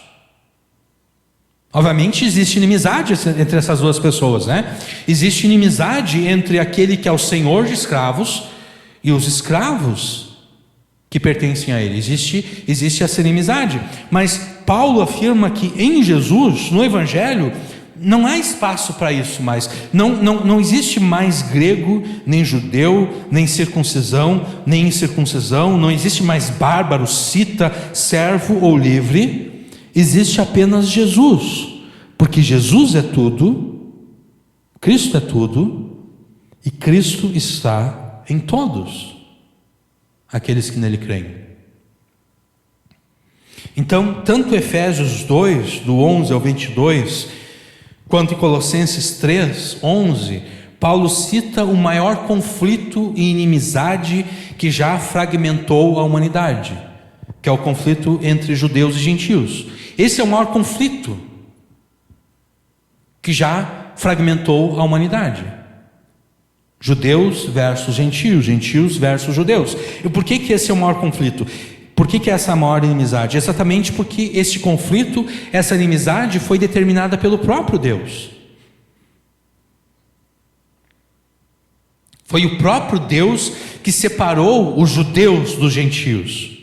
Obviamente existe inimizade entre essas duas pessoas, né? Existe inimizade entre aquele que é o senhor de escravos e os escravos que pertencem a ele. Existe essa inimizade. Mas Paulo afirma que em Jesus, no Evangelho, não há espaço para isso mais. Não existe mais grego, nem judeu, nem circuncisão, nem incircuncisão. Não existe mais bárbaro, cita, servo ou livre. Existe apenas Jesus, porque Jesus é tudo, Cristo é tudo, e Cristo está em todos aqueles que nele creem. Então, tanto Efésios 2, do 11 ao 22, quanto em Colossenses 3, 11, Paulo cita o maior conflito e inimizade que já fragmentou a humanidade, que é o conflito entre judeus e gentios. Esse é o maior conflito que já fragmentou a humanidade. Judeus versus gentios, gentios versus judeus. E por que esse é o maior conflito? Por que essa é a maior inimizade? Exatamente porque este conflito, essa inimizade foi determinada pelo próprio Deus. Foi o próprio Deus que separou os judeus dos gentios.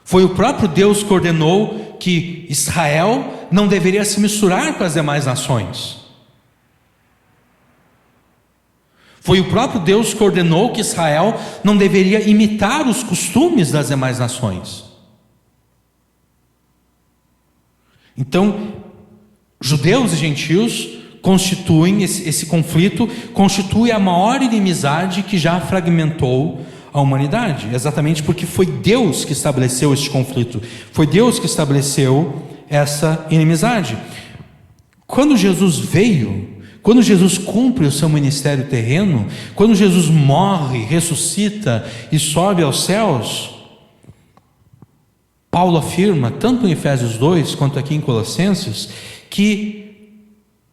Foi o próprio Deus que ordenou que Israel não deveria se misturar com as demais nações. Foi o próprio Deus que ordenou que Israel não deveria imitar os costumes das demais nações. Então, judeus e gentios constituem esse conflito, constitui a maior inimizade que já fragmentou a humanidade, exatamente porque foi Deus que estabeleceu este conflito, foi Deus que estabeleceu essa inimizade. Quando Jesus veio, quando Jesus cumpre o seu ministério terreno, quando Jesus morre, ressuscita e sobe aos céus, Paulo afirma, tanto em Efésios 2 quanto aqui em Colossenses, que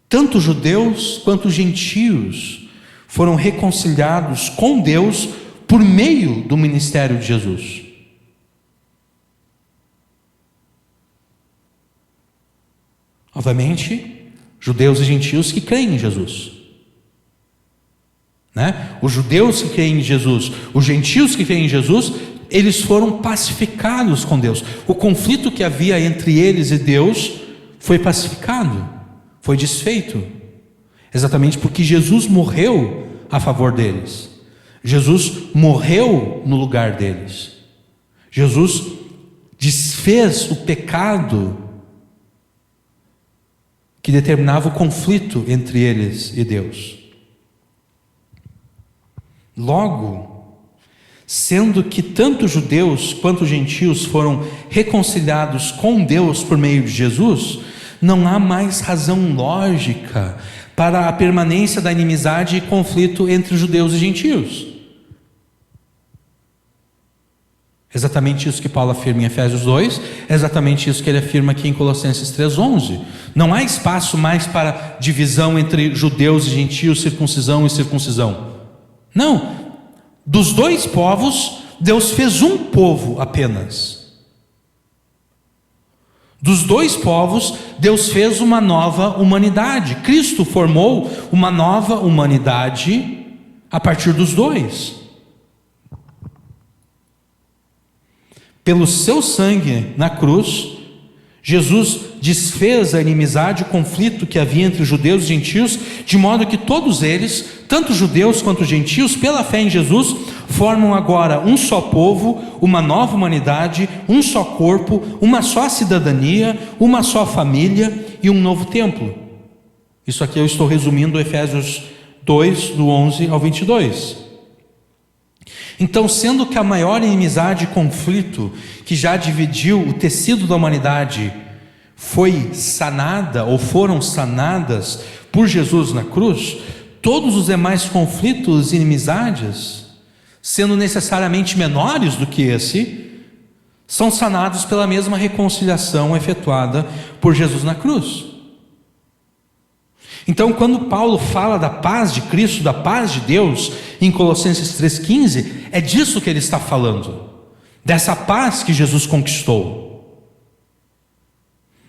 tanto judeus quanto gentios foram reconciliados com Deus por meio do ministério de Jesus. Obviamente, judeus e gentios que creem em Jesus, né? Os judeus que creem em Jesus, os gentios que creem em Jesus, eles foram pacificados com Deus. O conflito que havia entre eles e Deus foi pacificado, foi desfeito, exatamente porque Jesus morreu a favor deles. Jesus morreu no lugar deles. Jesus desfez o pecado que determinava o conflito entre eles e Deus. Logo, sendo que tanto judeus quanto gentios foram reconciliados com Deus por meio de Jesus, não há mais razão lógica para a permanência da inimizade e conflito entre judeus e gentios. Exatamente isso que Paulo afirma em Efésios 2, é exatamente isso que ele afirma aqui em Colossenses 3:11. Não há espaço mais para divisão entre judeus e gentios, circuncisão e circuncisão. Não, dos dois povos, Deus fez um povo apenas. Dos dois povos, Deus fez uma nova humanidade. Cristo formou uma nova humanidade a partir dos dois. Pelo seu sangue na cruz, Jesus desfez a inimizade e o conflito que havia entre judeus e gentios, de modo que todos eles, tanto judeus quanto gentios, pela fé em Jesus, formam agora um só povo, uma nova humanidade, um só corpo, uma só cidadania, uma só família e um novo templo. Isso aqui eu estou resumindo Efésios 2, do 11 ao 22. Então, sendo que a maior inimizade e conflito que já dividiu o tecido da humanidade foi sanada, ou foram sanadas por Jesus na cruz, todos os demais conflitos e inimizades, sendo necessariamente menores do que esse, são sanados pela mesma reconciliação efetuada por Jesus na cruz. Então, quando Paulo fala da paz de Cristo, da paz de Deus, em Colossenses 3,15, é disso que ele está falando, dessa paz que Jesus conquistou,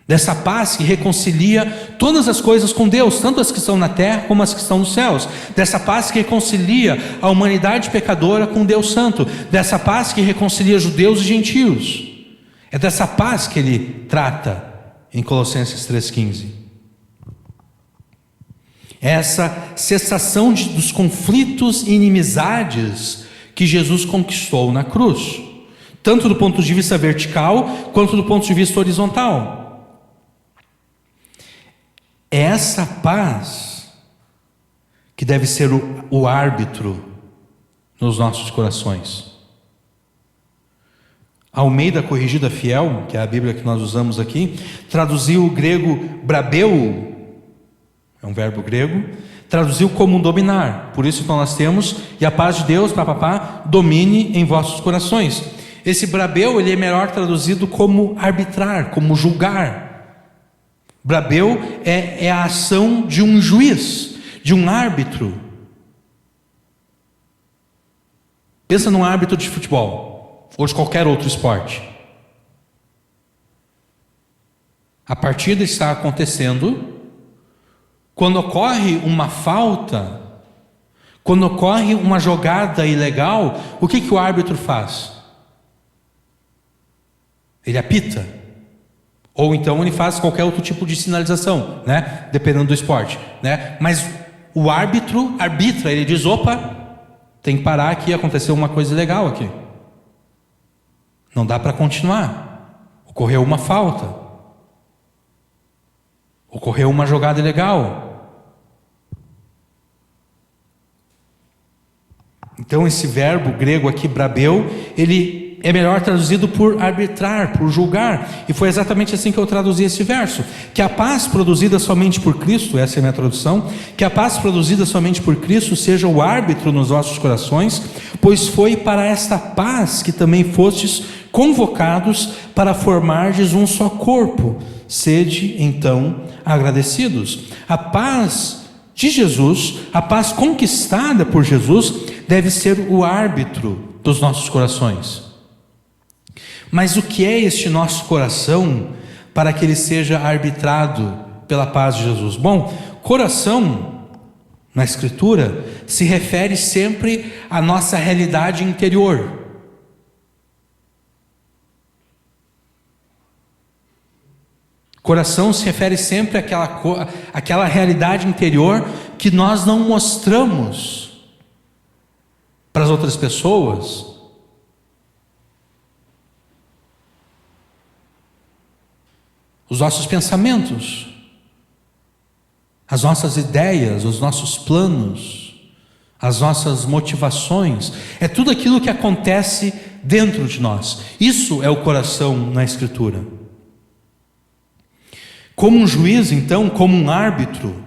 dessa paz que reconcilia todas as coisas com Deus, tanto as que estão na terra como as que estão nos céus, dessa paz que reconcilia a humanidade pecadora com Deus Santo, dessa paz que reconcilia judeus e gentios. É dessa paz que ele trata em Colossenses 3,15. Essa cessação dos conflitos e inimizades que Jesus conquistou na cruz, tanto do ponto de vista vertical quanto do ponto de vista horizontal. É essa paz que deve ser o árbitro nos nossos corações. A Almeida Corrigida Fiel, que é a Bíblia que nós usamos aqui, traduziu o grego brabeu, é um verbo grego, traduziu como dominar. Por isso então nós temos, e a paz de Deus, domine em vossos corações. Esse brabeu, ele é melhor traduzido como arbitrar, como julgar. Brabeu é a ação de um juiz, de um árbitro. Pensa num árbitro de futebol, ou de qualquer outro esporte. A partida está acontecendo. Quando ocorre uma falta, quando ocorre uma jogada ilegal, o que o árbitro faz? Ele apita. Ou então ele faz qualquer outro tipo de sinalização, né? Dependendo do esporte, né? Mas o árbitro arbitra, ele diz, opa, tem que parar aqui, aconteceu uma coisa ilegal aqui. Não dá para continuar. Ocorreu uma falta. Ocorreu uma jogada ilegal. Então esse verbo grego aqui, brabeu, ele é melhor traduzido por arbitrar, por julgar. E foi exatamente assim que eu traduzi esse verso. Que a paz produzida somente por Cristo, essa é a minha tradução, que a paz produzida somente por Cristo seja o árbitro nos vossos corações, pois foi para esta paz que também fostes convocados para formardes um só corpo. Sede, então, agradecidos. A paz de Jesus, a paz conquistada por Jesus, deve ser o árbitro dos nossos corações. Mas o que é este nosso coração para que ele seja arbitrado pela paz de Jesus? Bom, coração, na Escritura, se refere sempre à nossa realidade interior. Coração se refere sempre àquela realidade interior que nós não mostramos para as outras pessoas. Os nossos pensamentos, as nossas ideias, os nossos planos, as nossas motivações, é tudo aquilo que acontece dentro de nós. Isso é o coração na Escritura. Como um juiz, então, como um árbitro,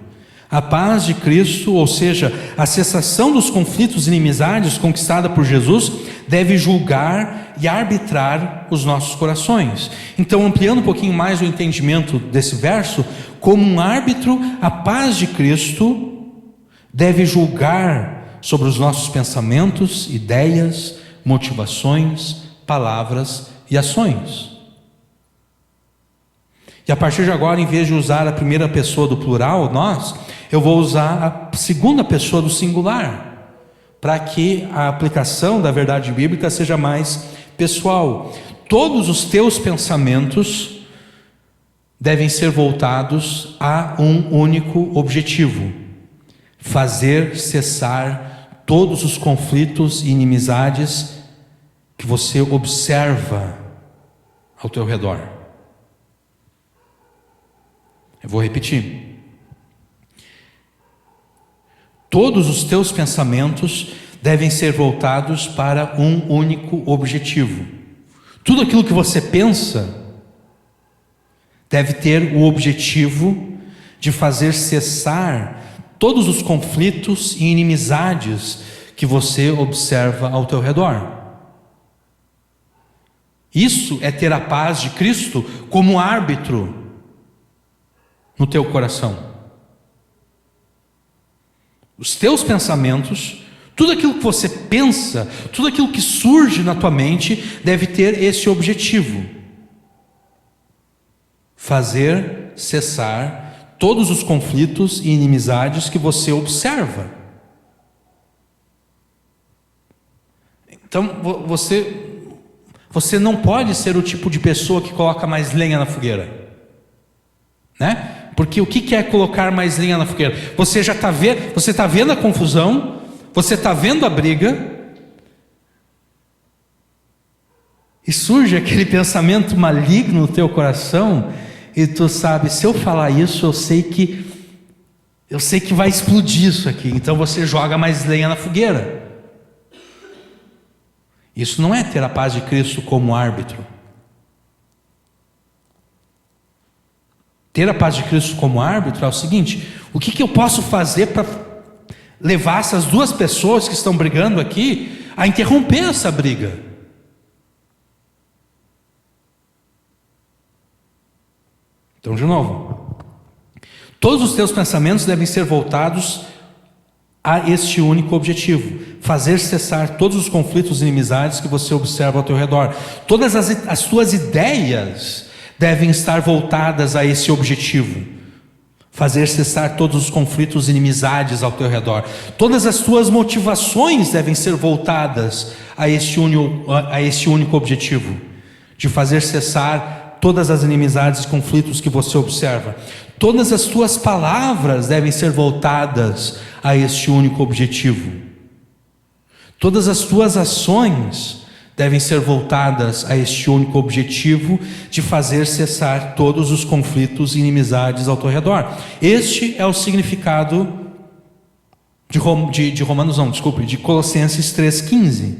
a paz de Cristo, ou seja, a cessação dos conflitos e inimizades conquistada por Jesus, deve julgar e arbitrar os nossos corações. Então, ampliando um pouquinho mais o entendimento desse verso, como um árbitro, a paz de Cristo deve julgar sobre os nossos pensamentos, ideias, motivações, palavras e ações. E a partir de agora, em vez de usar a primeira pessoa do plural, nós, eu vou usar a segunda pessoa do singular, para que a aplicação da verdade bíblica seja mais pessoal. Todos os teus pensamentos devem ser voltados a um único objetivo: fazer cessar todos os conflitos e inimizades que você observa ao teu redor. Eu vou repetir. Todos os teus pensamentos devem ser voltados para um único objetivo. Tudo aquilo que você pensa deve ter o objetivo de fazer cessar todos os conflitos e inimizades que você observa ao teu redor. Isso é ter a paz de Cristo como árbitro no teu coração. Os teus pensamentos, tudo aquilo que você pensa, tudo aquilo que surge na tua mente, deve ter esse objetivo: fazer cessar todos os conflitos e inimizades que você observa. Então, você não pode ser o tipo de pessoa que coloca mais lenha na fogueira, né? Porque o que é colocar mais lenha na fogueira? Você já está vendo, você está vendo a confusão, você está vendo a briga, e surge aquele pensamento maligno no teu coração, e tu sabe, se eu falar isso, eu sei que vai explodir isso aqui. Então você joga mais lenha na fogueira. Isso não é ter a paz de Cristo como árbitro. Ter a paz de Cristo como árbitro é o seguinte: o que eu posso fazer para levar essas duas pessoas que estão brigando aqui a interromper essa briga? Então, de novo, todos os teus pensamentos devem ser voltados a este único objetivo: fazer cessar todos os conflitos e inimizades que você observa ao teu redor. Todas as tuas ideias devem estar voltadas a esse objetivo: fazer cessar todos os conflitos e inimizades ao teu redor. Todas as tuas motivações devem ser voltadas a este único objetivo, de fazer cessar todas as inimizades e conflitos que você observa. Todas as tuas palavras devem ser voltadas a este único objetivo. Todas as tuas ações devem ser voltadas a este único objetivo de fazer cessar todos os conflitos e inimizades ao teu redor. Este é o significado de Colossenses 3,15.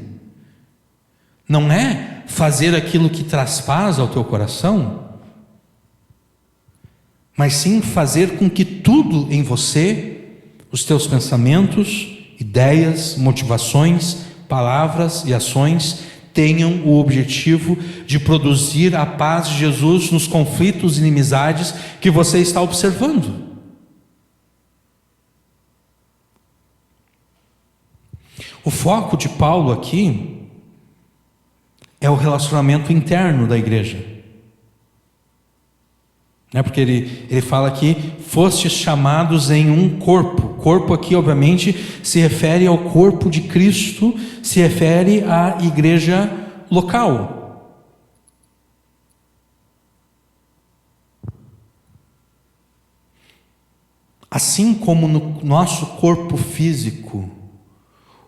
Não é fazer aquilo que traz paz ao teu coração, mas sim fazer com que tudo em você, os teus pensamentos, ideias, motivações, palavras e ações, tenham o objetivo de produzir a paz de Jesus nos conflitos e inimizades que você está observando. O foco de Paulo aqui é o relacionamento interno da igreja. Porque ele fala aqui, fostes chamados em um corpo. Corpo aqui, obviamente, se refere ao corpo de Cristo, se refere à igreja local. Assim como no nosso corpo físico,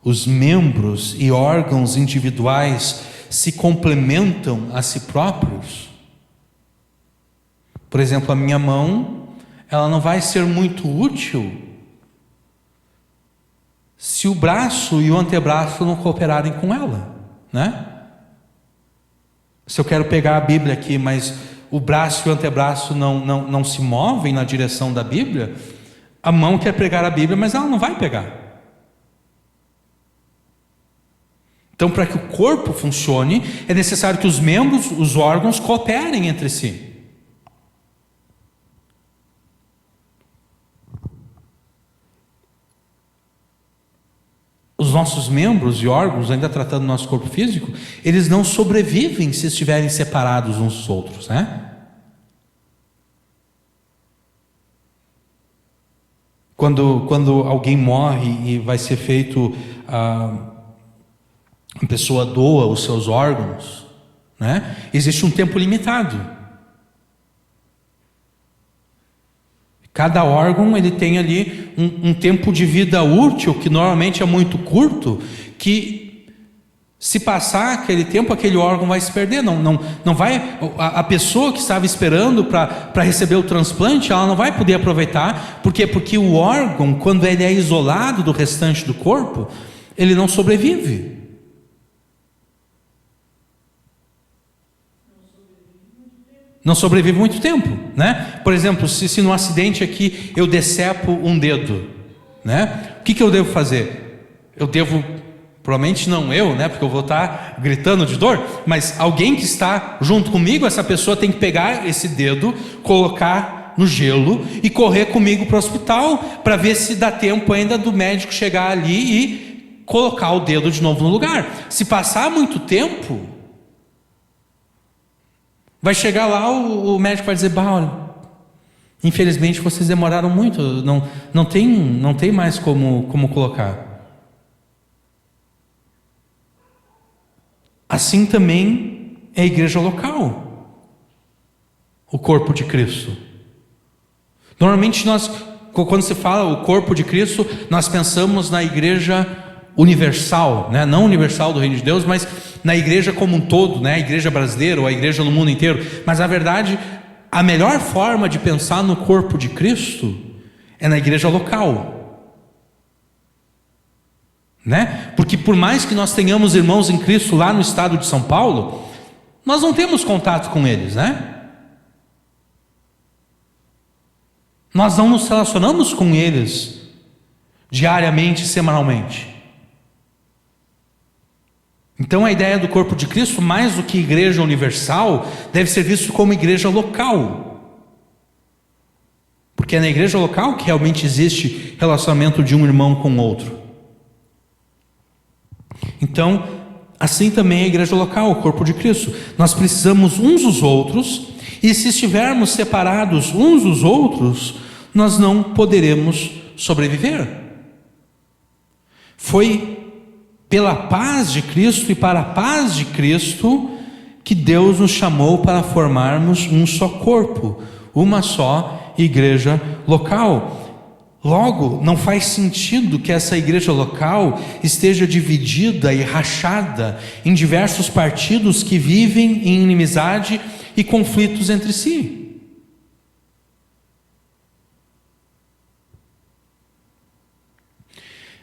os membros e órgãos individuais se complementam a si próprios. Por exemplo, a minha mão, ela não vai ser muito útil se o braço e o antebraço não cooperarem com ela, né? Se eu quero pegar a Bíblia aqui, mas o braço e o antebraço não se movem na direção da Bíblia, a mão quer pegar a Bíblia, mas ela não vai pegar. Então, para que o corpo funcione, é necessário que os membros, os órgãos, cooperem entre si. Os nossos membros e órgãos, ainda tratando do nosso corpo físico, eles não sobrevivem se estiverem separados uns dos outros, né? Quando alguém morre e vai ser feito, a pessoa doa os seus órgãos, né? Existe um tempo limitado. Cada órgão ele tem ali um tempo de vida útil, que normalmente é muito curto, que se passar aquele tempo, aquele órgão vai se perder. Não vai, a pessoa que estava esperando para receber o transplante, ela não vai poder aproveitar. Por quê? Porque o órgão, quando ele é isolado do restante do corpo, ele não sobrevive. Não sobrevive muito tempo, né? Por exemplo, se no acidente aqui eu decepo um dedo, né? O que eu devo fazer? Eu devo, provavelmente não eu, né? Porque eu vou estar gritando de dor, mas alguém que está junto comigo, essa pessoa tem que pegar esse dedo, colocar no gelo e correr comigo para o hospital, para ver se dá tempo ainda do médico chegar ali e colocar o dedo de novo no lugar. Se passar muito tempo, vai chegar lá, o médico vai dizer, olha, infelizmente vocês demoraram muito, não tem mais como colocar. Assim também é a igreja local, o corpo de Cristo. Normalmente quando se fala o corpo de Cristo, nós pensamos na igreja universal, né? Não universal do reino de Deus, mas na igreja como um todo, né? A igreja brasileira ou a igreja no mundo inteiro. Mas na verdade, a melhor forma de pensar no corpo de Cristo é na igreja local, né? Porque por mais que nós tenhamos irmãos em Cristo lá no estado de São Paulo, nós não temos contato com eles, né? Nós não nos relacionamos com eles diariamente, semanalmente. Então a ideia do corpo de Cristo, mais do que igreja universal, deve ser visto como igreja local. Porque é na igreja local que realmente existe relacionamento de um irmão com o outro. Então, assim também é a igreja local, o corpo de Cristo. Nós precisamos uns dos outros, e se estivermos separados uns dos outros, nós não poderemos sobreviver. Foi pela paz de Cristo e para a paz de Cristo que Deus nos chamou para formarmos um só corpo, uma só igreja local. Logo, não faz sentido que essa igreja local esteja dividida e rachada em diversos partidos que vivem em inimizade e conflitos entre si.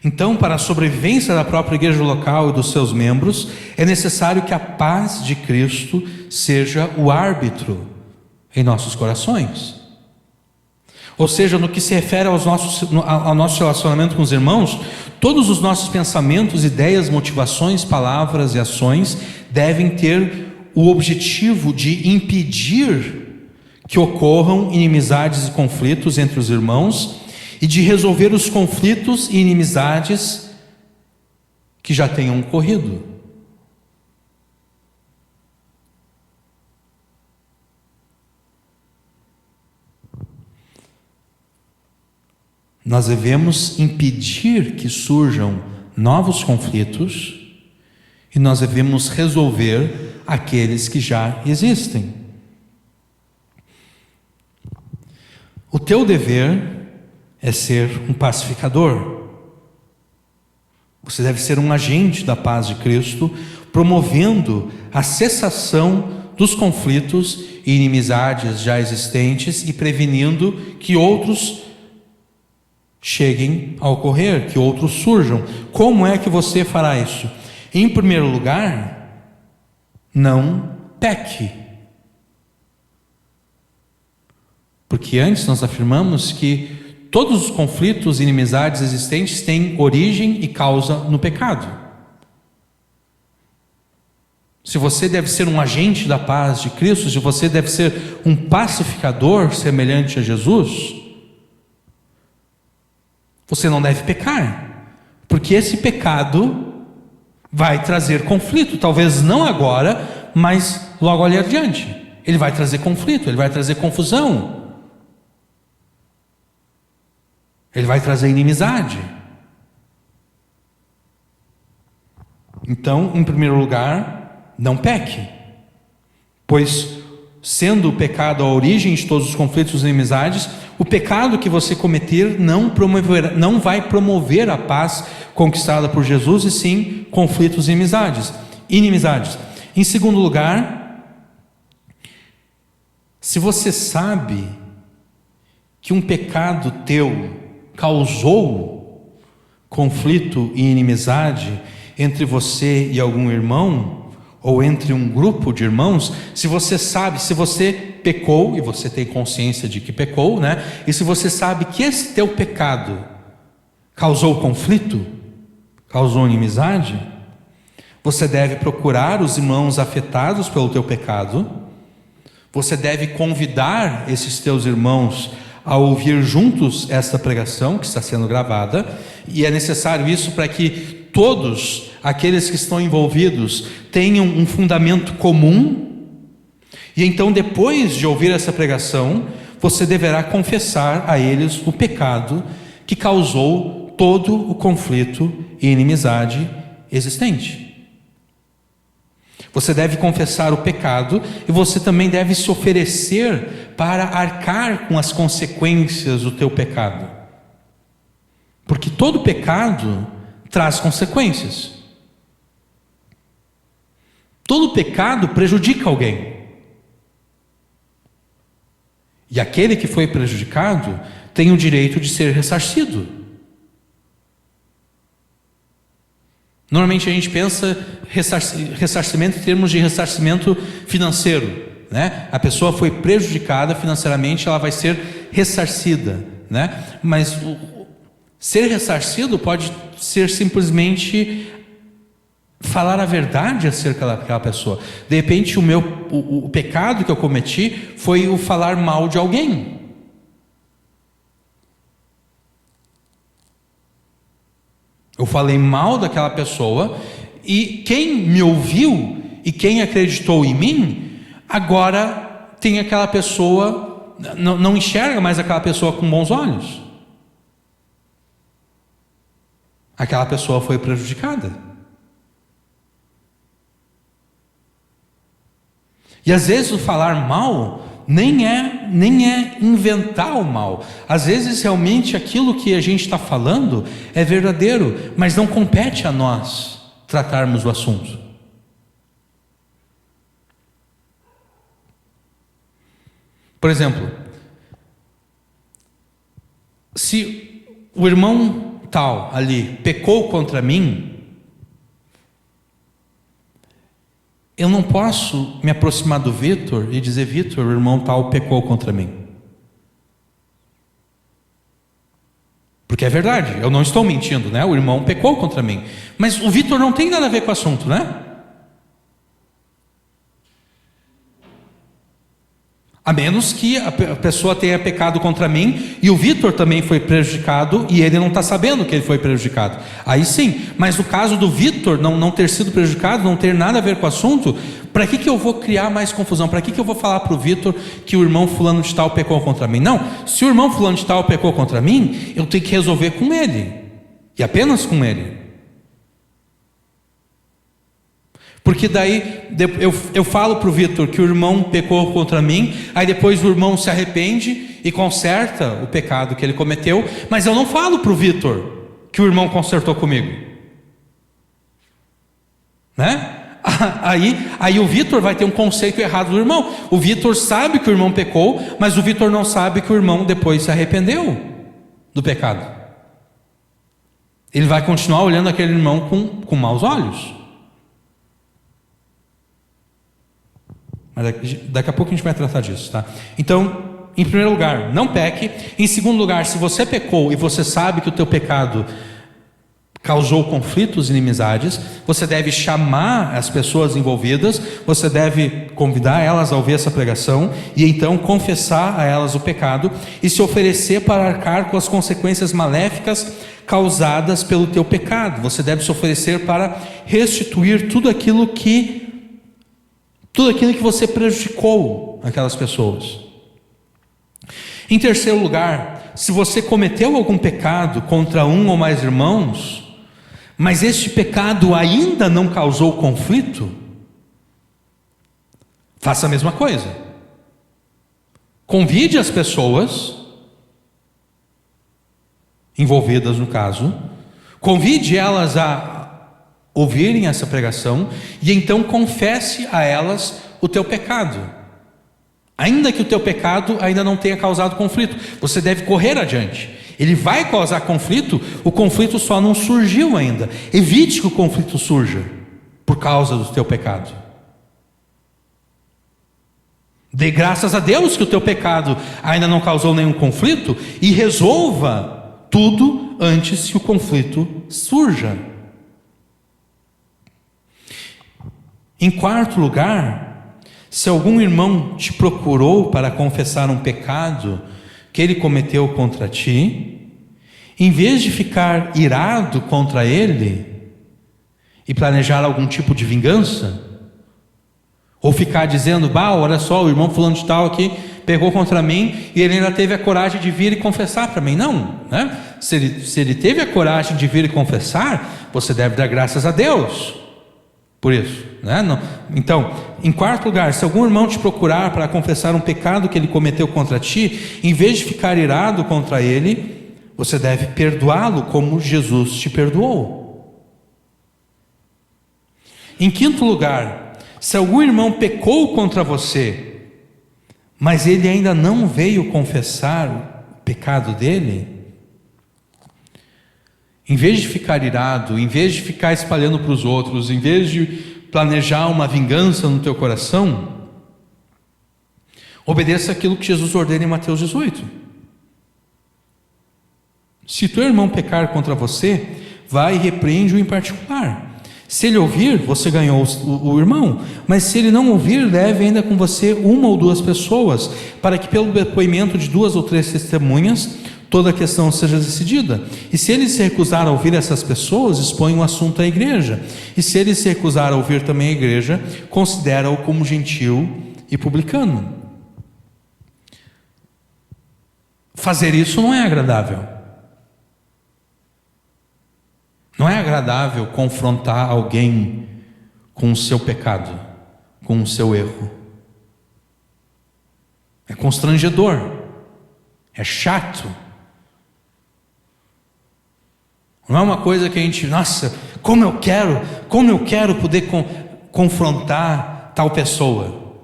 Então, para a sobrevivência da própria igreja local e dos seus membros, é necessário que a paz de Cristo seja o árbitro em nossos corações. Ou seja, no que se refere ao nosso relacionamento com os irmãos, todos os nossos pensamentos, ideias, motivações, palavras e ações devem ter o objetivo de impedir que ocorram inimizades e conflitos entre os irmãos e de resolver os conflitos e inimizades que já tenham ocorrido. Nós devemos impedir que surjam novos conflitos e nós devemos resolver aqueles que já existem. O teu dever é ser um pacificador. Você deve ser um agente da paz de Cristo, promovendo a cessação dos conflitos e inimizades já existentes e prevenindo que outros cheguem a ocorrer, que outros surjam. Como é que você fará isso? Em primeiro lugar, não peque. Porque antes nós afirmamos que todos os conflitos e inimizades existentes têm origem e causa no pecado. Se você deve ser um agente da paz de Cristo, se você deve ser um pacificador semelhante a Jesus, você não deve pecar, porque esse pecado vai trazer conflito, talvez não agora, mas logo ali adiante. Ele vai trazer conflito, ele vai trazer confusão, ele vai trazer inimizade. Então, em primeiro lugar, não peque, pois sendo o pecado a origem de todos os conflitos e inimizades, o pecado que você cometer não vai promover a paz conquistada por Jesus, e sim conflitos e inimizades. Em segundo lugar, se você sabe que um pecado teu causou conflito e inimizade entre você e algum irmão, ou entre um grupo de irmãos, se você sabe, se você pecou, e você tem consciência de que pecou, né? E se você sabe que esse teu pecado causou conflito, causou inimizade, você deve procurar os irmãos afetados pelo teu pecado, você deve convidar esses teus irmãos a ouvir juntos esta pregação que está sendo gravada, e é necessário isso para que todos aqueles que estão envolvidos tenham um fundamento comum, e então depois de ouvir essa pregação, você deverá confessar a eles o pecado que causou todo o conflito e inimizade existente. Você deve confessar o pecado e você também deve se oferecer para arcar com as consequências do teu pecado, porque todo pecado traz consequências. Todo pecado prejudica alguém. E aquele que foi prejudicado tem o direito de ser ressarcido. Normalmente a gente pensa ressarcimento em termos de ressarcimento financeiro, né? A pessoa foi prejudicada financeiramente, ela vai ser ressarcida, né? Mas ser ressarcido pode ser simplesmente falar a verdade acerca daquela pessoa. De repente o pecado que eu cometi foi o falar mal de alguém. Eu falei mal daquela pessoa, e quem me ouviu e quem acreditou em mim, agora tem aquela pessoa, não enxerga mais aquela pessoa com bons olhos. Aquela pessoa foi prejudicada. E às vezes o falar mal nem é inventar o mal. Às vezes realmente aquilo que a gente está falando é verdadeiro, mas não compete a nós tratarmos o assunto. Por exemplo, se o irmão tal ali pecou contra mim, eu não posso me aproximar do Vitor e dizer: Vitor, o irmão tal pecou contra mim. Porque é verdade, eu não estou mentindo, né? O irmão pecou contra mim. Mas o Vitor não tem nada a ver com o assunto, né? A menos que a pessoa tenha pecado contra mim e o Vitor também foi prejudicado e ele não está sabendo que ele foi prejudicado. Aí sim, mas no caso do Vitor não ter sido prejudicado, não ter nada a ver com o assunto, para que eu vou criar mais confusão? Para que eu vou falar para o Vitor que o irmão fulano de tal pecou contra mim? Não, se o irmão fulano de tal pecou contra mim, eu tenho que resolver com ele, e apenas com ele. Porque daí eu falo para o Vitor que o irmão pecou contra mim, aí depois o irmão se arrepende e conserta o pecado que ele cometeu, mas eu não falo para o Vitor que o irmão consertou comigo, né? Aí o Vitor vai ter um conceito errado do irmão. O Vitor sabe que o irmão pecou, mas o Vitor não sabe que o irmão depois se arrependeu do pecado. Ele vai continuar olhando aquele irmão com maus olhos. Mas daqui a pouco a gente vai tratar disso, tá? Então, em primeiro lugar, não peque. Em segundo lugar, se você pecou e você sabe que o teu pecado causou conflitos e inimizades, você deve chamar as pessoas envolvidas, você deve convidar elas a ouvir essa pregação e então confessar a elas o pecado e se oferecer para arcar com as consequências maléficas causadas pelo teu pecado. Você deve se oferecer para restituir tudo aquilo que você prejudicou aquelas pessoas. Em terceiro lugar, se você cometeu algum pecado contra um ou mais irmãos, mas este pecado ainda não causou conflito, faça a mesma coisa. Convide as pessoas envolvidas no caso, convide elas a ouvirem essa pregação e então confesse a elas o teu pecado. Ainda que o teu pecado ainda não tenha causado conflito, você deve correr adiante. Ele vai causar conflito, o conflito só não surgiu ainda. Evite que o conflito surja por causa do teu pecado. Dê graças a Deus que o teu pecado ainda não causou nenhum conflito e resolva tudo antes que o conflito surja. Em quarto lugar, se algum irmão te procurou para confessar um pecado que ele cometeu contra ti, em vez de ficar irado contra ele e planejar algum tipo de vingança, ou ficar dizendo, olha só, o irmão fulano de tal aqui pegou contra mim e ele ainda teve a coragem de vir e confessar para mim. Não, né? Se ele teve a coragem de vir e confessar, você deve dar graças a Deus por isso, né? Não. Então, em quarto lugar, se algum irmão te procurar para confessar um pecado que ele cometeu contra ti, em vez de ficar irado contra ele, você deve perdoá-lo como Jesus te perdoou. Em quinto lugar, se algum irmão pecou contra você, mas ele ainda não veio confessar o pecado dele, em vez de ficar irado, em vez de ficar espalhando para os outros, em vez de planejar uma vingança no teu coração, obedeça aquilo que Jesus ordena em Mateus 18. Se teu irmão pecar contra você, vai e repreende-o em particular. Se ele ouvir, você ganhou o irmão, mas se ele não ouvir, leve ainda com você uma ou duas pessoas, para que pelo depoimento de 2 ou 3 testemunhas, toda a questão seja decidida. E se ele se recusar a ouvir essas pessoas, expõe o assunto à igreja. E se ele se recusar a ouvir também a igreja, considera-o como gentil e publicano. Fazer isso não é agradável. Não é agradável confrontar alguém com o seu pecado, com o seu erro. É constrangedor. É chato. Não é uma coisa que a gente, nossa, como eu quero poder confrontar tal pessoa.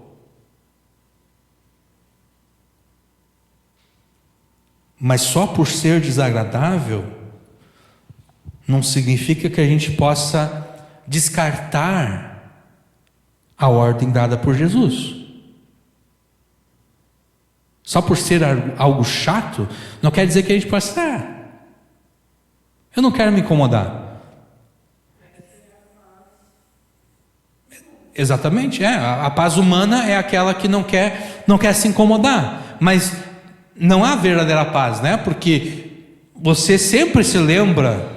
Mas só por ser desagradável, não significa que a gente possa descartar a ordem dada por Jesus. Só por ser algo chato, não quer dizer que a gente possa Eu não quero me incomodar. Exatamente, a paz humana é aquela que não quer se incomodar, mas não há verdadeira paz, né? Porque você sempre se lembra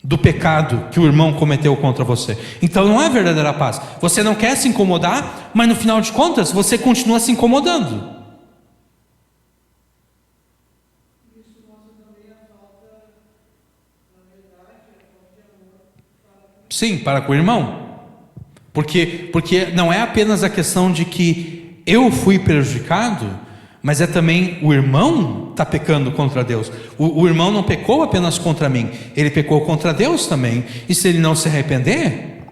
do pecado que o irmão cometeu contra você. Então não há verdadeira paz. Você não quer se incomodar, mas no final de contas você continua se incomodando. Sim, para com o irmão. Porque não é apenas a questão de que eu fui prejudicado, mas é também o irmão está pecando contra Deus. O irmão não pecou apenas contra mim, ele pecou contra Deus também. E se ele não se arrepender,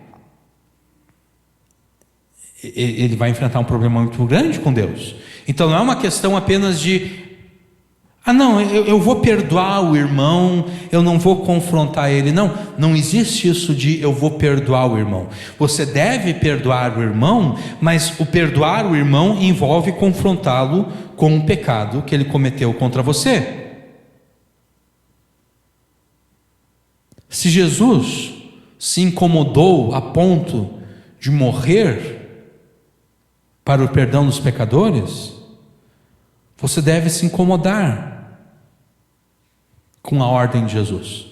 ele vai enfrentar um problema muito grande com Deus. Então não é uma questão apenas de não, eu vou perdoar o irmão, eu não vou confrontar ele. Não existe isso de eu vou perdoar o irmão. Você deve perdoar o irmão, mas o perdoar o irmão envolve confrontá-lo com o pecado que ele cometeu contra você. Se Jesus se incomodou a ponto de morrer para o perdão dos pecadores, você deve se incomodar com a ordem de Jesus.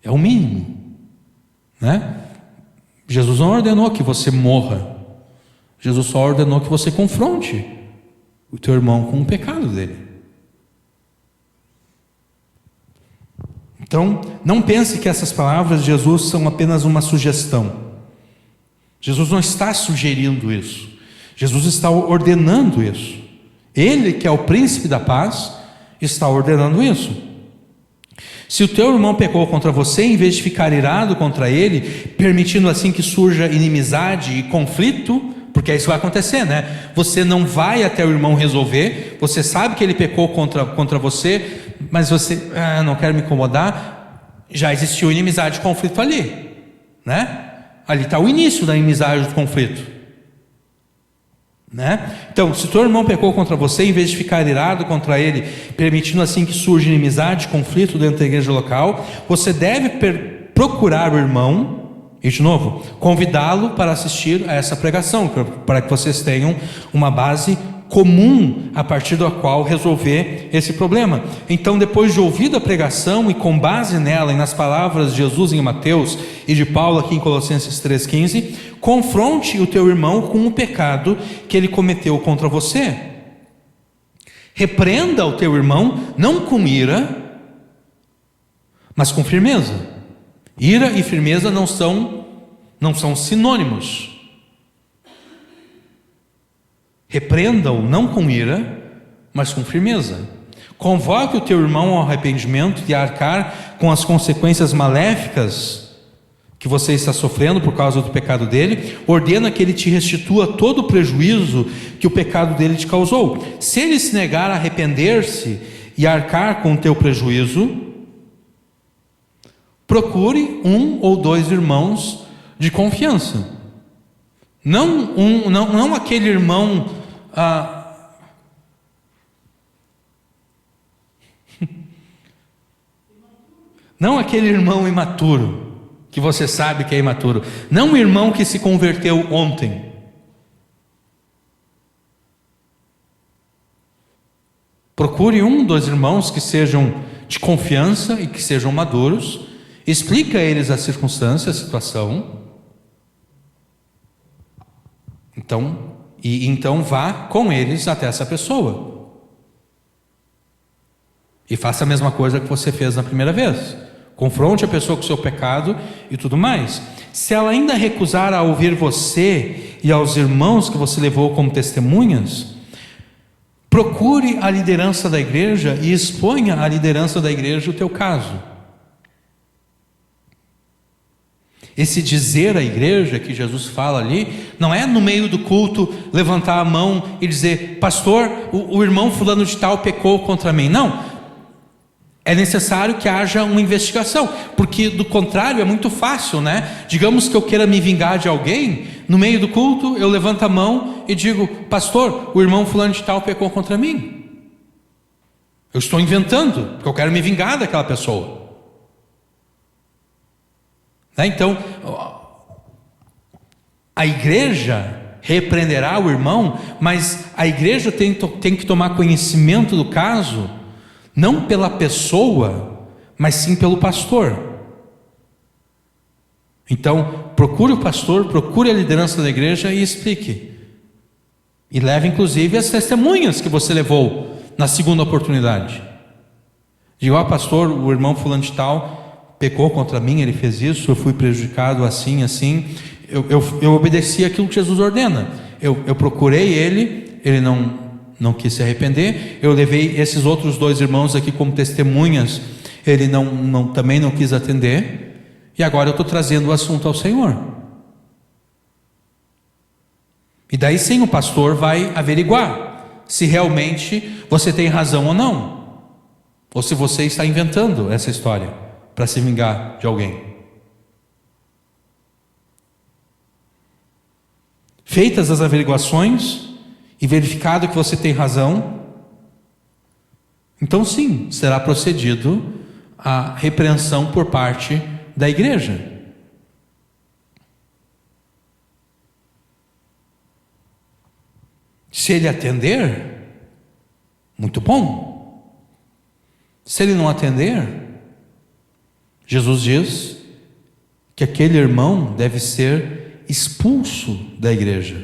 É o mínimo, né? Jesus não ordenou que você morra. Jesus só ordenou que você confronte o teu irmão com o pecado dele. Então, não pense que essas palavras de Jesus são apenas uma sugestão. Jesus não está sugerindo isso. Jesus está ordenando isso. Ele, que é o príncipe da paz, está ordenando isso. Se o teu irmão pecou contra você, em vez de ficar irado contra ele, permitindo assim que surja inimizade e conflito, porque isso vai acontecer, né? Você não vai até o irmão resolver, você sabe que ele pecou contra você, mas você, não quero me incomodar, já existiu inimizade e conflito ali, né? Ali está o início da inimizade e do conflito. Né? Então, se teu irmão pecou contra você, em vez de ficar irado contra ele, permitindo assim que surja inimizade, conflito dentro da igreja local, você deve procurar o irmão e, de novo, convidá-lo para assistir a essa pregação, para que vocês tenham uma base comum a partir da qual resolver esse problema. Então, depois de ouvir a pregação e com base nela e nas palavras de Jesus em Mateus e de Paulo aqui em Colossenses 3,15, confronte o teu irmão com o pecado que ele cometeu contra você. Repreenda o teu irmão não com ira, mas com firmeza. Ira e firmeza não são sinônimos. Repreenda-o não com ira, mas com firmeza. Convoque o teu irmão ao arrependimento e a arcar com as consequências maléficas que você está sofrendo por causa do pecado dele. Ordena que ele te restitua todo o prejuízo que o pecado dele te causou. Se ele se negar a arrepender-se e a arcar com o teu prejuízo, procure um ou dois irmãos de confiança. Não aquele irmão não aquele irmão imaturo, que você sabe que é imaturo. Não o irmão que se converteu ontem. Procure um dos irmãos que sejam de confiança e que sejam maduros. Explica a eles a circunstância, a situação. Então vá com eles até essa pessoa. E faça a mesma coisa que você fez na primeira vez. Confronte a pessoa com o seu pecado e tudo mais. Se ela ainda recusar a ouvir você e aos irmãos que você levou como testemunhas, procure a liderança da igreja e exponha à liderança da igreja o teu caso. Esse dizer à igreja que Jesus fala ali, não é no meio do culto levantar a mão e dizer: pastor, o irmão fulano de tal pecou contra mim. Não, é necessário que haja uma investigação, porque do contrário é muito fácil, né? Digamos que eu queira me vingar de alguém, no meio do culto eu levanto a mão e digo: pastor, o irmão fulano de tal pecou contra mim. Eu estou inventando, porque eu quero me vingar daquela pessoa. Então, a igreja repreenderá o irmão, mas a igreja tem que tomar conhecimento do caso, não pela pessoa, mas sim pelo pastor. Então, procure o pastor, procure a liderança da igreja e explique. E leve inclusive as testemunhas que você levou na segunda oportunidade. Diga: pastor, o irmão fulano de tal pecou contra mim, ele fez isso, eu fui prejudicado assim, assim. Eu obedeci aquilo que Jesus ordena. Eu procurei ele não quis se arrepender. Eu levei esses outros 2 irmãos aqui como testemunhas, ele também não quis atender. E agora eu estou trazendo o assunto ao Senhor. E daí sim o pastor vai averiguar se realmente você tem razão ou não, ou se você está inventando essa história para se vingar de alguém. Feitas as averiguações e verificado que você tem razão, então sim, será procedido a repreensão por parte da igreja. Se ele atender, muito bom. Se ele não atender, Jesus diz que aquele irmão deve ser expulso da igreja.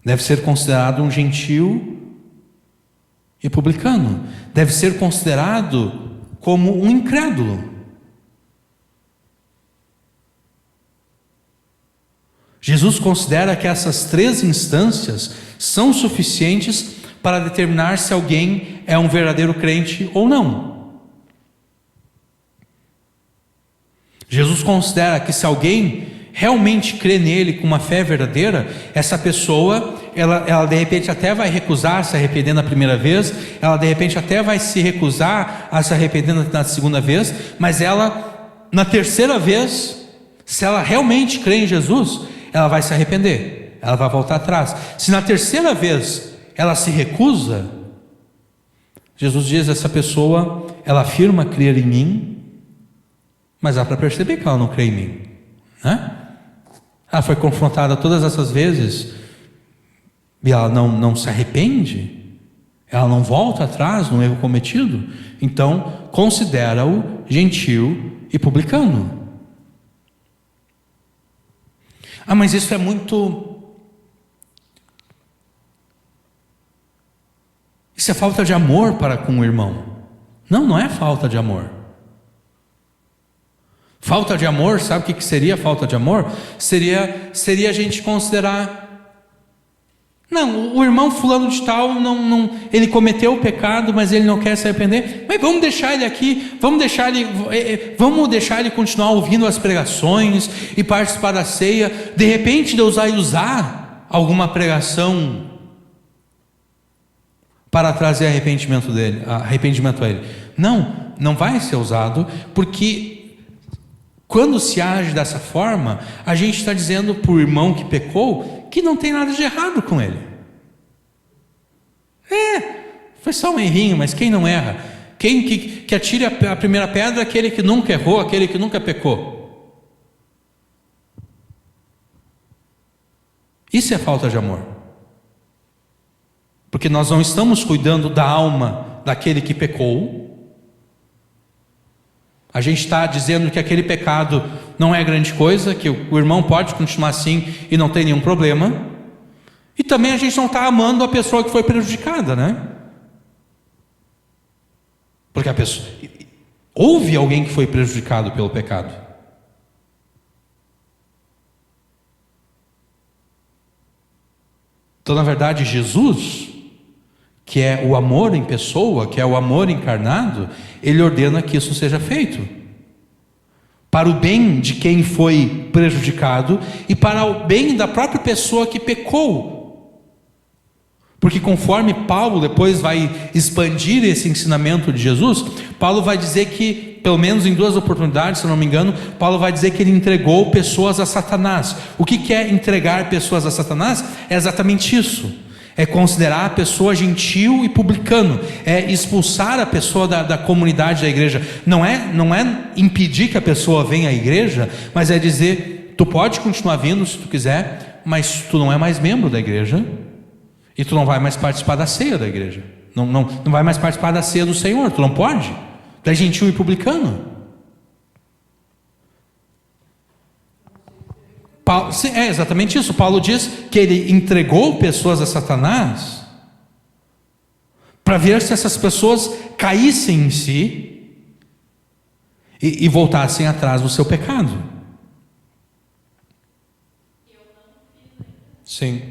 Deve ser considerado um gentio e publicano. Deve ser considerado como um incrédulo. Jesus considera que essas 3 instâncias são suficientes para determinar se alguém é um verdadeiro crente ou não. Jesus considera que se alguém realmente crê nele com uma fé verdadeira, essa pessoa, ela de repente até vai recusar se arrepender na primeira vez, ela de repente até vai se recusar a se arrepender na segunda vez, mas ela, na terceira vez, se ela realmente crê em Jesus, ela vai se arrepender, ela vai voltar atrás. Se na terceira vez ela se recusa, Jesus diz: essa pessoa, ela afirma crer em mim, mas dá para perceber que ela não crê em mim, né? Ela foi confrontada todas essas vezes e ela não se arrepende, ela não volta atrás no erro cometido, então considera-o gentil e publicano. Mas isso é muito... Isso é falta de amor para com o irmão. Não é falta de amor. Falta de amor, sabe o que seria falta de amor? Seria a gente considerar... Não, o irmão fulano de tal, ele cometeu o pecado, mas ele não quer se arrepender. Mas vamos deixar ele aqui, vamos deixar ele continuar ouvindo as pregações e participar da ceia. De repente Deus vai usar alguma pregação para trazer arrependimento a ele. Não vai ser usado, porque quando se age dessa forma, a gente está dizendo para o irmão que pecou que não tem nada de errado com ele. Foi só um errinho, mas quem não erra? Quem que atire a primeira pedra? Aquele que nunca errou, aquele que nunca pecou. Isso é falta de amor. Porque nós não estamos cuidando da alma daquele que pecou. A gente está dizendo que aquele pecado não é grande coisa, que o irmão pode continuar assim e não tem nenhum problema. E também a gente não está amando a pessoa que foi prejudicada, né? Porque houve alguém que foi prejudicado pelo pecado. Então, na verdade, Jesus, que é o amor em pessoa, que é o amor encarnado, ele ordena que isso seja feito para o bem de quem foi prejudicado e para o bem da própria pessoa que pecou. Porque conforme Paulo depois vai expandir esse ensinamento de Jesus, Paulo vai dizer que, pelo menos em 2 oportunidades, se eu não me engano, Paulo vai dizer que ele entregou pessoas a Satanás. O que é entregar pessoas a Satanás? É exatamente isso. é considerar a pessoa gentil e publicano, é expulsar a pessoa da comunidade da igreja. Não é impedir que a pessoa venha à igreja, mas é dizer: tu pode continuar vindo se tu quiser, mas tu não é mais membro da igreja e tu não vai mais participar da ceia da igreja, não vai mais participar da ceia do Senhor, tu não pode, tu é gentil e publicano. Paulo, sim, é exatamente isso. Paulo diz que ele entregou pessoas a Satanás para ver se essas pessoas caíssem em si e voltassem atrás do seu pecado. Sim.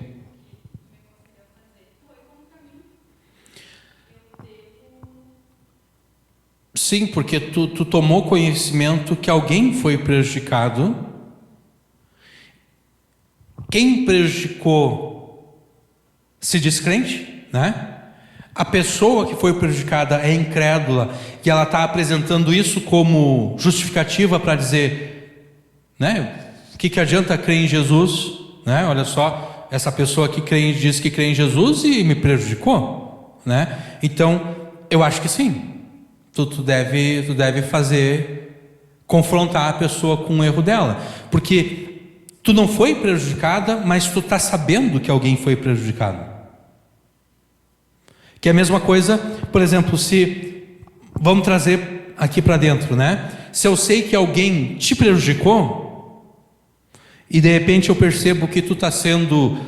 Sim, porque tu tomou conhecimento que alguém foi prejudicado. Quem prejudicou se diz crente, né? A pessoa que foi prejudicada é incrédula e ela está apresentando isso como justificativa para dizer, né? O que adianta crer em Jesus, né? Olha só, essa pessoa que diz que crê em Jesus e me prejudicou, né? Então, eu acho que sim. Tu deve confrontar a pessoa com o erro dela, porque tu não foi prejudicada, mas tu está sabendo que alguém foi prejudicado. Que é a mesma coisa, por exemplo, vamos trazer aqui para dentro, né? Se eu sei que alguém te prejudicou, e de repente eu percebo que tu está sendo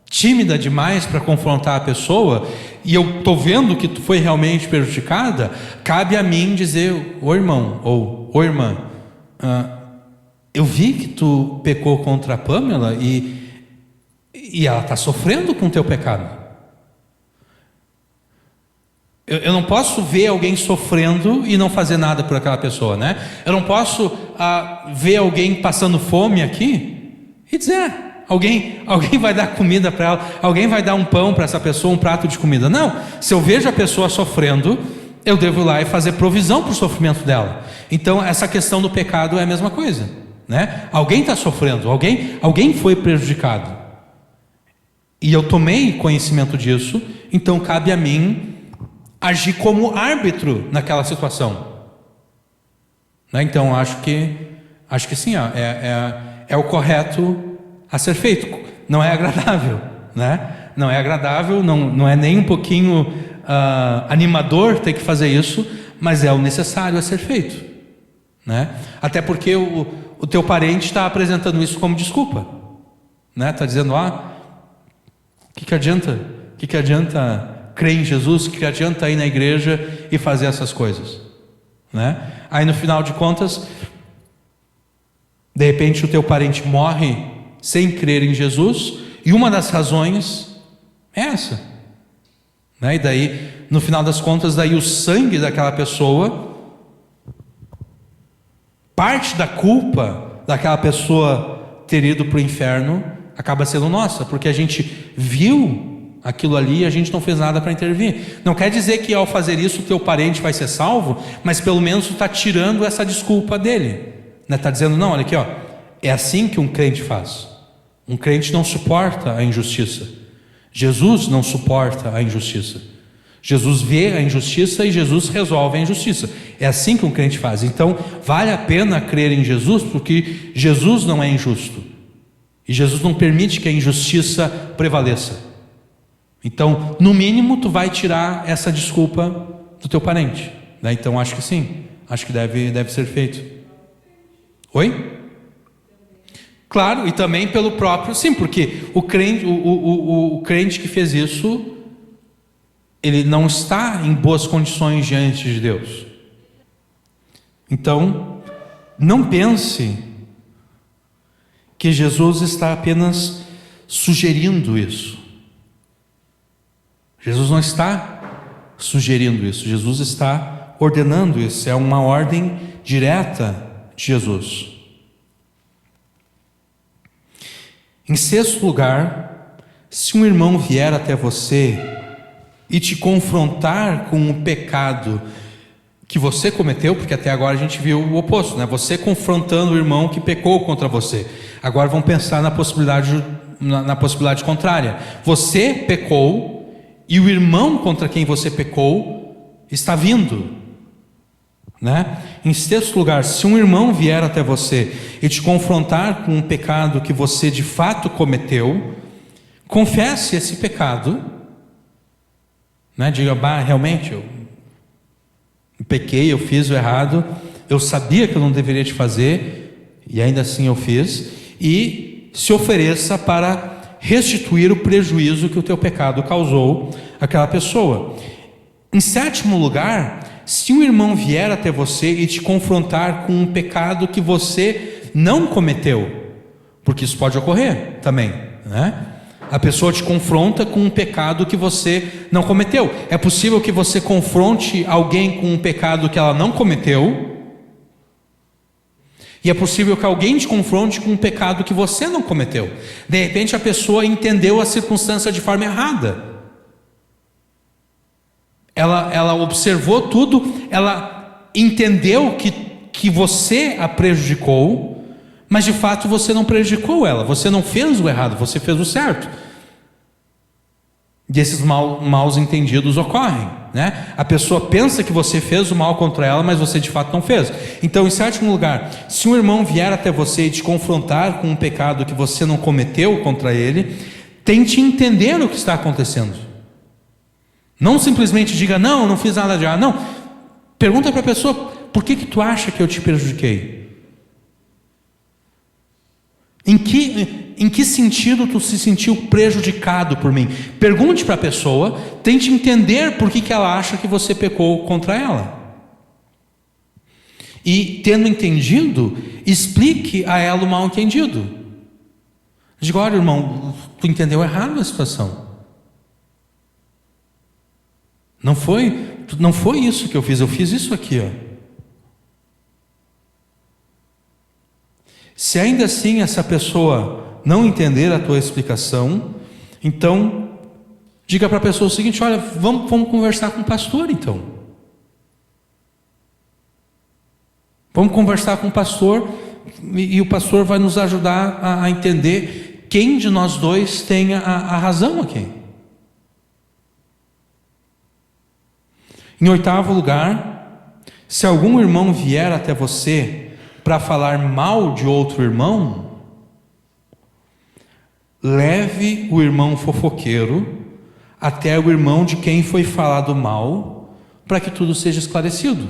tímida demais para confrontar a pessoa, e eu estou vendo que tu foi realmente prejudicada, cabe a mim dizer: ô irmão, ou ô irmã, eu vi que tu pecou contra a Pâmela e ela está sofrendo com o teu pecado. Eu não posso ver alguém sofrendo e não fazer nada por aquela pessoa, né? Eu não posso ver alguém passando fome aqui e dizer: alguém vai dar comida para ela, alguém vai dar um pão para essa pessoa, um prato de comida. Não, se eu vejo a pessoa sofrendo, eu devo ir lá e fazer provisão para o sofrimento dela. Então essa questão do pecado é a mesma coisa, né? Alguém está sofrendo, alguém foi prejudicado, e eu tomei conhecimento disso, então cabe a mim agir como árbitro naquela situação, né? Então acho que sim, é o correto a ser feito. Não é agradável, né? Não é agradável, não é nem um pouquinho animador ter que fazer isso, mas é o necessário a ser feito, né? Até porque o teu parente está apresentando isso como desculpa, né? Está dizendo: que adianta crer em Jesus, que adianta ir na igreja e fazer essas coisas, né? Aí no final de contas, de repente o teu parente morre sem crer em Jesus, e uma das razões é essa, né? E daí no final das contas, daí o sangue daquela pessoa, parte da culpa daquela pessoa ter ido para o inferno acaba sendo nossa, porque a gente viu aquilo ali e a gente não fez nada para intervir. Não quer dizer que ao fazer isso o teu parente vai ser salvo, mas pelo menos tu está tirando essa desculpa dele, né? Está dizendo: não, olha aqui, é assim que um crente faz. Um crente não suporta a injustiça. Jesus não suporta a injustiça. Jesus vê a injustiça e Jesus resolve a injustiça. É assim que um crente faz. Então vale a pena crer em Jesus, porque Jesus não é injusto e Jesus não permite que a injustiça prevaleça. Então, no mínimo, tu vai tirar essa desculpa do teu parente, né? Então acho que sim, acho que deve ser feito. Oi? Claro, e também pelo próprio, sim, porque o crente que fez isso, ele não está em boas condições diante de Deus. Então, não pense que Jesus está apenas sugerindo isso. Jesus não está sugerindo isso, Jesus está ordenando isso, é uma ordem direta de Jesus. Em sexto lugar, se um irmão vier até você e te confrontar com o pecado que você cometeu, porque até agora a gente viu o oposto, né? Você confrontando o irmão que pecou contra você. Agora vamos pensar na possibilidade na possibilidade contrária. Você pecou e o irmão contra quem você pecou está vindo, né? Em sexto lugar, se um irmão vier até você e te confrontar com um pecado que você de fato cometeu, confesse esse pecado, né? Diga, realmente eu pequei, eu fiz o errado, eu sabia que eu não deveria te fazer e ainda assim eu fiz, e se ofereça para restituir o prejuízo que o teu pecado causou àquela pessoa. Em sétimo lugar, se um irmão vier até você e te confrontar com um pecado que você não cometeu, porque isso pode ocorrer também, né? A pessoa te confronta com um pecado que você não cometeu. É possível que você confronte alguém com um pecado que ela não cometeu, e é possível que alguém te confronte com um pecado que você não cometeu. De repente a pessoa entendeu a circunstância de forma errada. Ela observou tudo, ela entendeu que você a prejudicou, mas de fato você não prejudicou ela, você não fez o errado, você fez o certo. E esses maus entendidos ocorrem, né? A pessoa pensa que você fez o mal contra ela, mas você de fato não fez. Então, em sétimo lugar, se um irmão vier até você e te confrontar com um pecado que você não cometeu contra ele, tente entender o que está acontecendo. Não simplesmente diga, não, eu não fiz nada de errado. Não, pergunta para a pessoa, por que tu acha que eu te prejudiquei? Em que sentido tu se sentiu prejudicado por mim? Pergunte para a pessoa, tente entender por que ela acha que você pecou contra ela. E, tendo entendido, explique a ela o mal entendido. Diga, olha, irmão, tu entendeu errado a situação. Não foi isso que eu fiz isso aqui, ó. Se ainda assim essa pessoa não entender a tua explicação, então diga para a pessoa o seguinte, olha, vamos conversar com o pastor então. Vamos conversar com o pastor e o pastor vai nos ajudar a entender quem de nós dois tem a razão aqui. Em oitavo lugar, se algum irmão vier até você para falar mal de outro irmão, leve o irmão fofoqueiro até o irmão de quem foi falado mal, para que tudo seja esclarecido.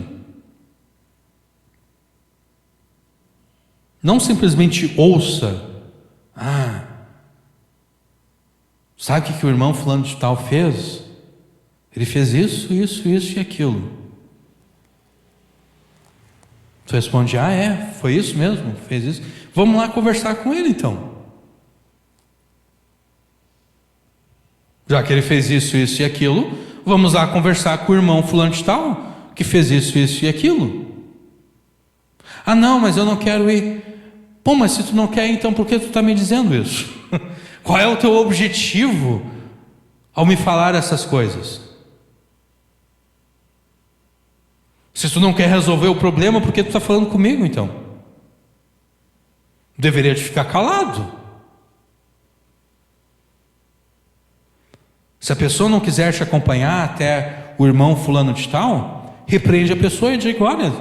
Não simplesmente ouça, sabe o que o irmão fulano de tal fez? Ele fez isso e aquilo. Tu responde, foi isso mesmo, fez isso. Vamos lá conversar com ele então. Já que ele fez isso e aquilo, vamos lá conversar com o irmão fulano de tal, que fez isso e aquilo. Não, mas eu não quero ir. Pô, mas se tu não quer ir, então por que tu está me dizendo isso? Qual é o teu objetivo ao me falar essas coisas? Se tu não quer resolver o problema, por que tu está falando comigo então? Deveria te ficar calado. Se a pessoa não quiser te acompanhar até o irmão fulano de tal, repreende a pessoa e diga, olha,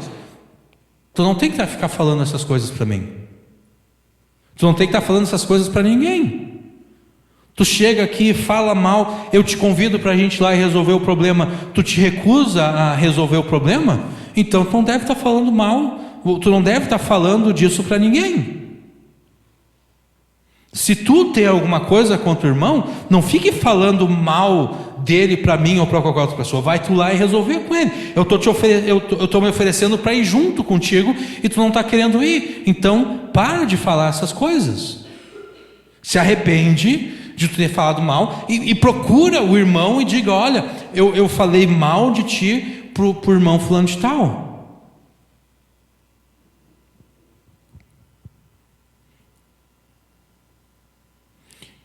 tu não tem que ficar falando essas coisas para mim. Tu não tem que estar falando essas coisas para ninguém. Tu chega aqui, fala mal, eu te convido para a gente ir lá e resolver o problema, tu te recusa a resolver o problema, então tu não deve estar falando mal, tu não deve estar falando disso para ninguém. Se tu tem alguma coisa contra o irmão, não fique falando mal dele para mim ou para qualquer outra pessoa, vai tu lá e resolver com ele. Eu estou me oferecendo para ir junto contigo e tu não está querendo ir, então para de falar essas coisas. Se arrepende de tu ter falado mal e procura o irmão e diga, olha, eu falei mal de ti pro irmão fulano de tal.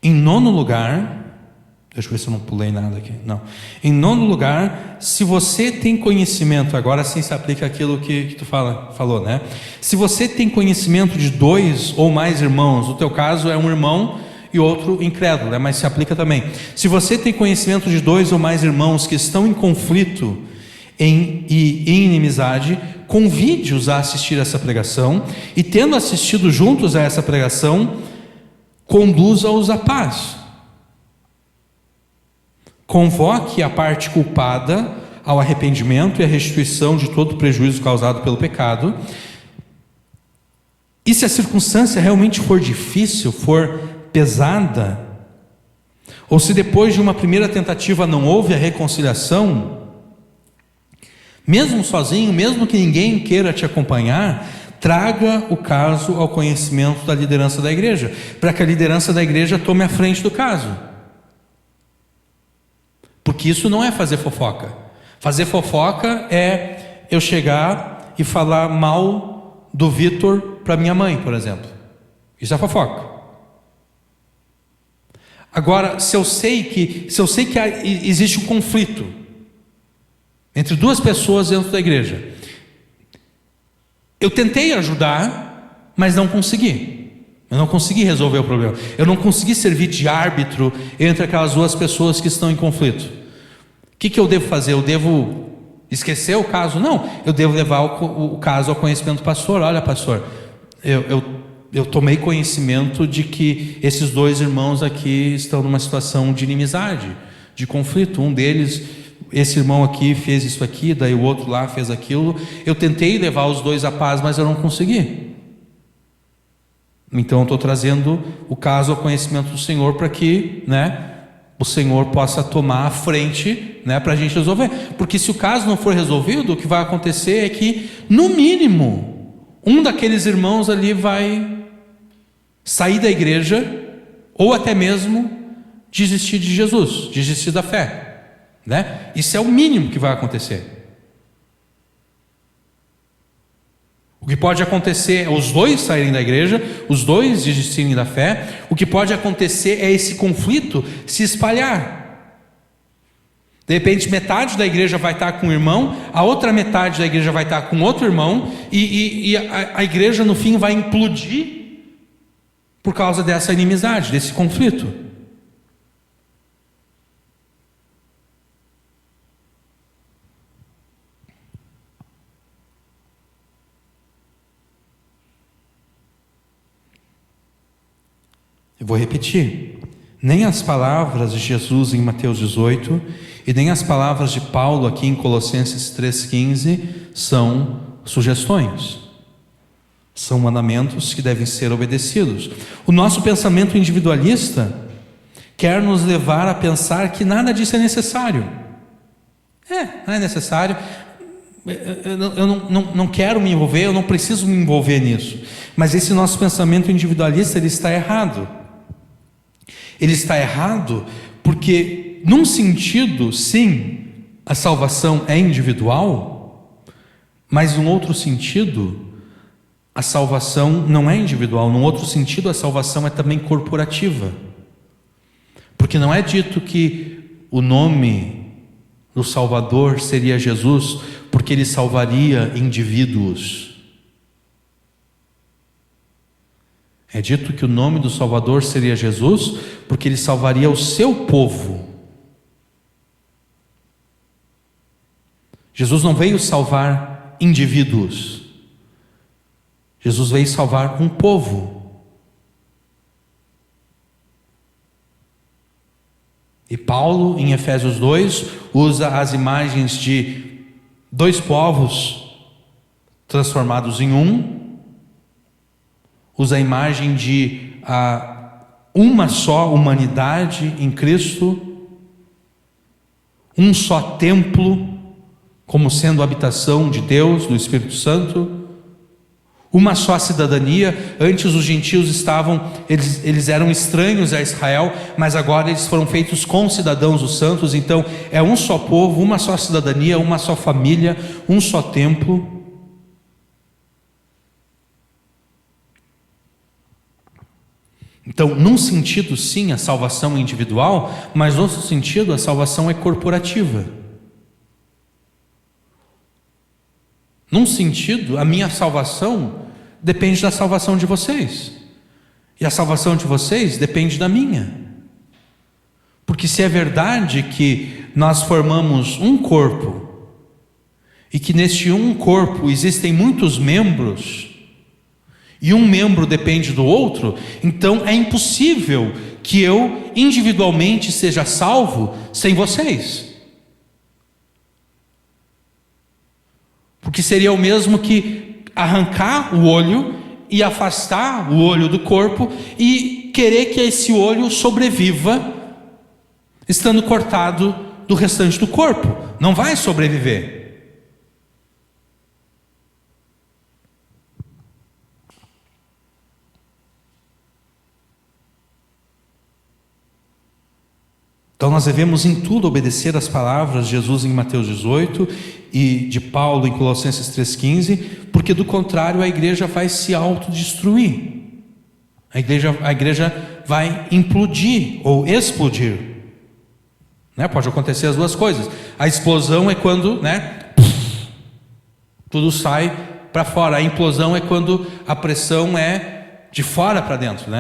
Em nono lugar, deixa eu ver se eu não pulei nada aqui, não. Em nono lugar, se você tem conhecimento, agora sim se aplica aquilo que tu falou, né? Se você tem conhecimento de 2 ou mais irmãos, no teu caso é um irmão e outro incrédulo, mas se aplica também. Se você tem conhecimento de 2 ou mais irmãos que estão em conflito e em inimizade, convide-os a assistir essa pregação, e tendo assistido juntos a essa pregação, conduza-os à paz. Convoque a parte culpada ao arrependimento e à restituição de todo o prejuízo causado pelo pecado. E se a circunstância realmente for difícil, for pesada, ou se depois de uma primeira tentativa não houve a reconciliação, mesmo sozinho, mesmo que ninguém queira te acompanhar, traga o caso ao conhecimento da liderança da igreja, para que a liderança da igreja tome a frente do caso. Porque isso não é fazer fofoca. Fazer fofoca é eu chegar e falar mal do Vitor para minha mãe, por exemplo. Isso é fofoca. Agora, se eu sei que existe um conflito entre duas pessoas dentro da igreja, eu tentei ajudar, mas não consegui. Eu não consegui resolver o problema. Eu não consegui servir de árbitro entre aquelas duas pessoas que estão em conflito. O que eu devo fazer? Eu devo esquecer o caso? Não, eu devo levar o caso ao conhecimento do pastor. Olha, pastor, eu tomei conhecimento de que esses 2 irmãos aqui estão numa situação de inimizade, de conflito. Um deles, esse irmão aqui fez isso aqui, daí o outro lá fez aquilo. Eu tentei levar os 2 à paz, mas eu não consegui. Então eu estou trazendo o caso ao conhecimento do Senhor para que, o Senhor possa tomar a frente, para a gente resolver. Porque se o caso não for resolvido, o que vai acontecer é que, no mínimo, um daqueles irmãos ali vai sair da igreja, ou até mesmo desistir de Jesus, desistir da fé, Isso é o mínimo que vai acontecer. O que pode acontecer é os 2 saírem da igreja, os 2 desistirem da fé. O que pode acontecer é esse conflito se espalhar. De repente, metade da igreja vai estar com um irmão, a outra metade da igreja vai estar com outro irmão, e a igreja no fim vai implodir por causa dessa inimizade, desse conflito. Eu vou repetir, nem as palavras de Jesus em Mateus 18 e nem as palavras de Paulo aqui em Colossenses 3,15 são sugestões, são mandamentos que devem ser obedecidos. O nosso pensamento individualista quer nos levar a pensar que nada disso é necessário. Não é necessário, eu não quero me envolver, eu não preciso me envolver nisso. Mas esse nosso pensamento individualista, ele está errado. Ele está errado porque, num sentido, sim, a salvação é individual, mas num outro sentido, a salvação não é individual. Num outro sentido, a salvação é também corporativa. Porque não é dito que o nome do Salvador seria Jesus, porque ele salvaria indivíduos. É dito que o nome do Salvador seria Jesus, porque ele salvaria o seu povo. Jesus não veio salvar indivíduos. Jesus veio salvar um povo. E Paulo, em Efésios 2, usa as imagens de 2 povos transformados em um. Usa a imagem de uma só humanidade em Cristo, um só templo, como sendo a habitação de Deus, do Espírito Santo, uma só cidadania. Antes os gentios eles eram estranhos a Israel, mas agora eles foram feitos concidadãos dos santos. Então é um só povo, uma só cidadania, uma só família, um só templo. Então, num sentido, sim, a salvação é individual, mas no outro sentido, a salvação é corporativa. Num sentido, a minha salvação depende da salvação de vocês. E a salvação de vocês depende da minha. Porque se é verdade que nós formamos um corpo, e que neste um corpo existem muitos membros, e um membro depende do outro, então é impossível que eu individualmente seja salvo sem vocês. Porque seria o mesmo que arrancar o olho e afastar o olho do corpo e querer que esse olho sobreviva estando cortado do restante do corpo. Não vai sobreviver. Então nós devemos em tudo obedecer às palavras de Jesus em Mateus 18 e de Paulo em Colossenses 3,15, porque do contrário a igreja vai se autodestruir. A igreja vai implodir ou explodir. Pode acontecer as duas coisas. A explosão é quando tudo sai para fora. A implosão é quando a pressão é de fora para dentro,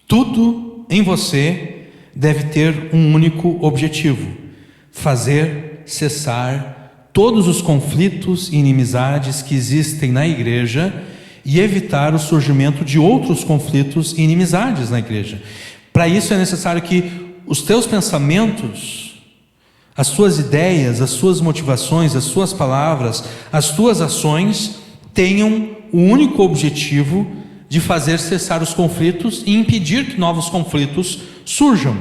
Tudo em você deve ter um único objetivo: fazer cessar todos os conflitos e inimizades que existem na igreja e evitar o surgimento de outros conflitos e inimizades na igreja. Para isso é necessário que os teus pensamentos, as suas ideias, as suas motivações, as suas palavras, as tuas ações tenham o único objetivo de fazer cessar os conflitos e impedir que novos conflitos surjam.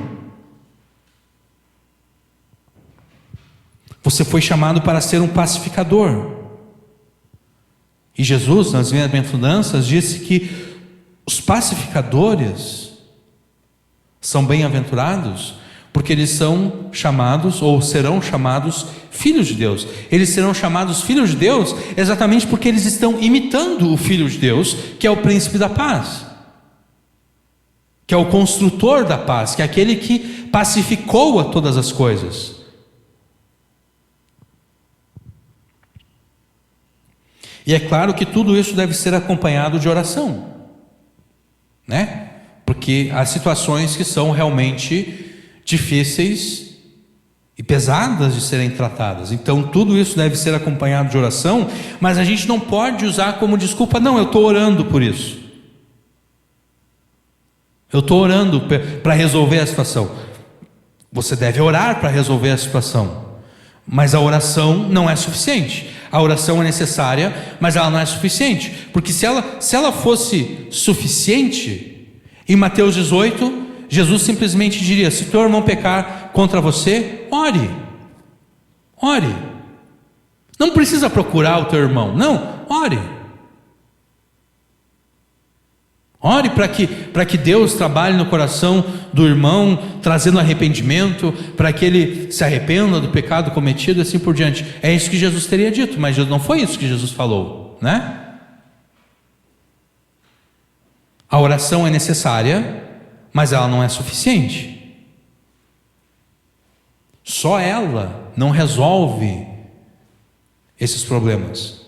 Você foi chamado para ser um pacificador. E Jesus, nas bem-aventuranças, disse que os pacificadores são bem-aventurados porque eles são chamados, ou serão chamados, filhos de Deus. Eles serão chamados filhos de Deus exatamente porque eles estão imitando o Filho de Deus, que é o príncipe da paz, que é o construtor da paz, que é aquele que pacificou a todas as coisas. E é claro que tudo isso deve ser acompanhado de oração, Porque há situações que são realmente difíceis e pesadas de serem tratadas. Então tudo isso deve ser acompanhado de oração, mas a gente não pode usar como desculpa: não, eu estou orando por isso, eu estou orando para resolver a situação. Você deve orar para resolver a situação, mas a oração não é suficiente. A oração é necessária, mas ela não é suficiente, porque se ela fosse suficiente, em Mateus 18 Jesus simplesmente diria: se teu irmão pecar contra você, ore. Não precisa procurar o teu irmão, não, ore. Ore para que Deus trabalhe no coração do irmão, trazendo arrependimento, para que ele se arrependa do pecado cometido e assim por diante. É isso que Jesus teria dito, mas não foi isso que Jesus falou, A oração é necessária, mas ela não é suficiente. Só ela não resolve esses problemas.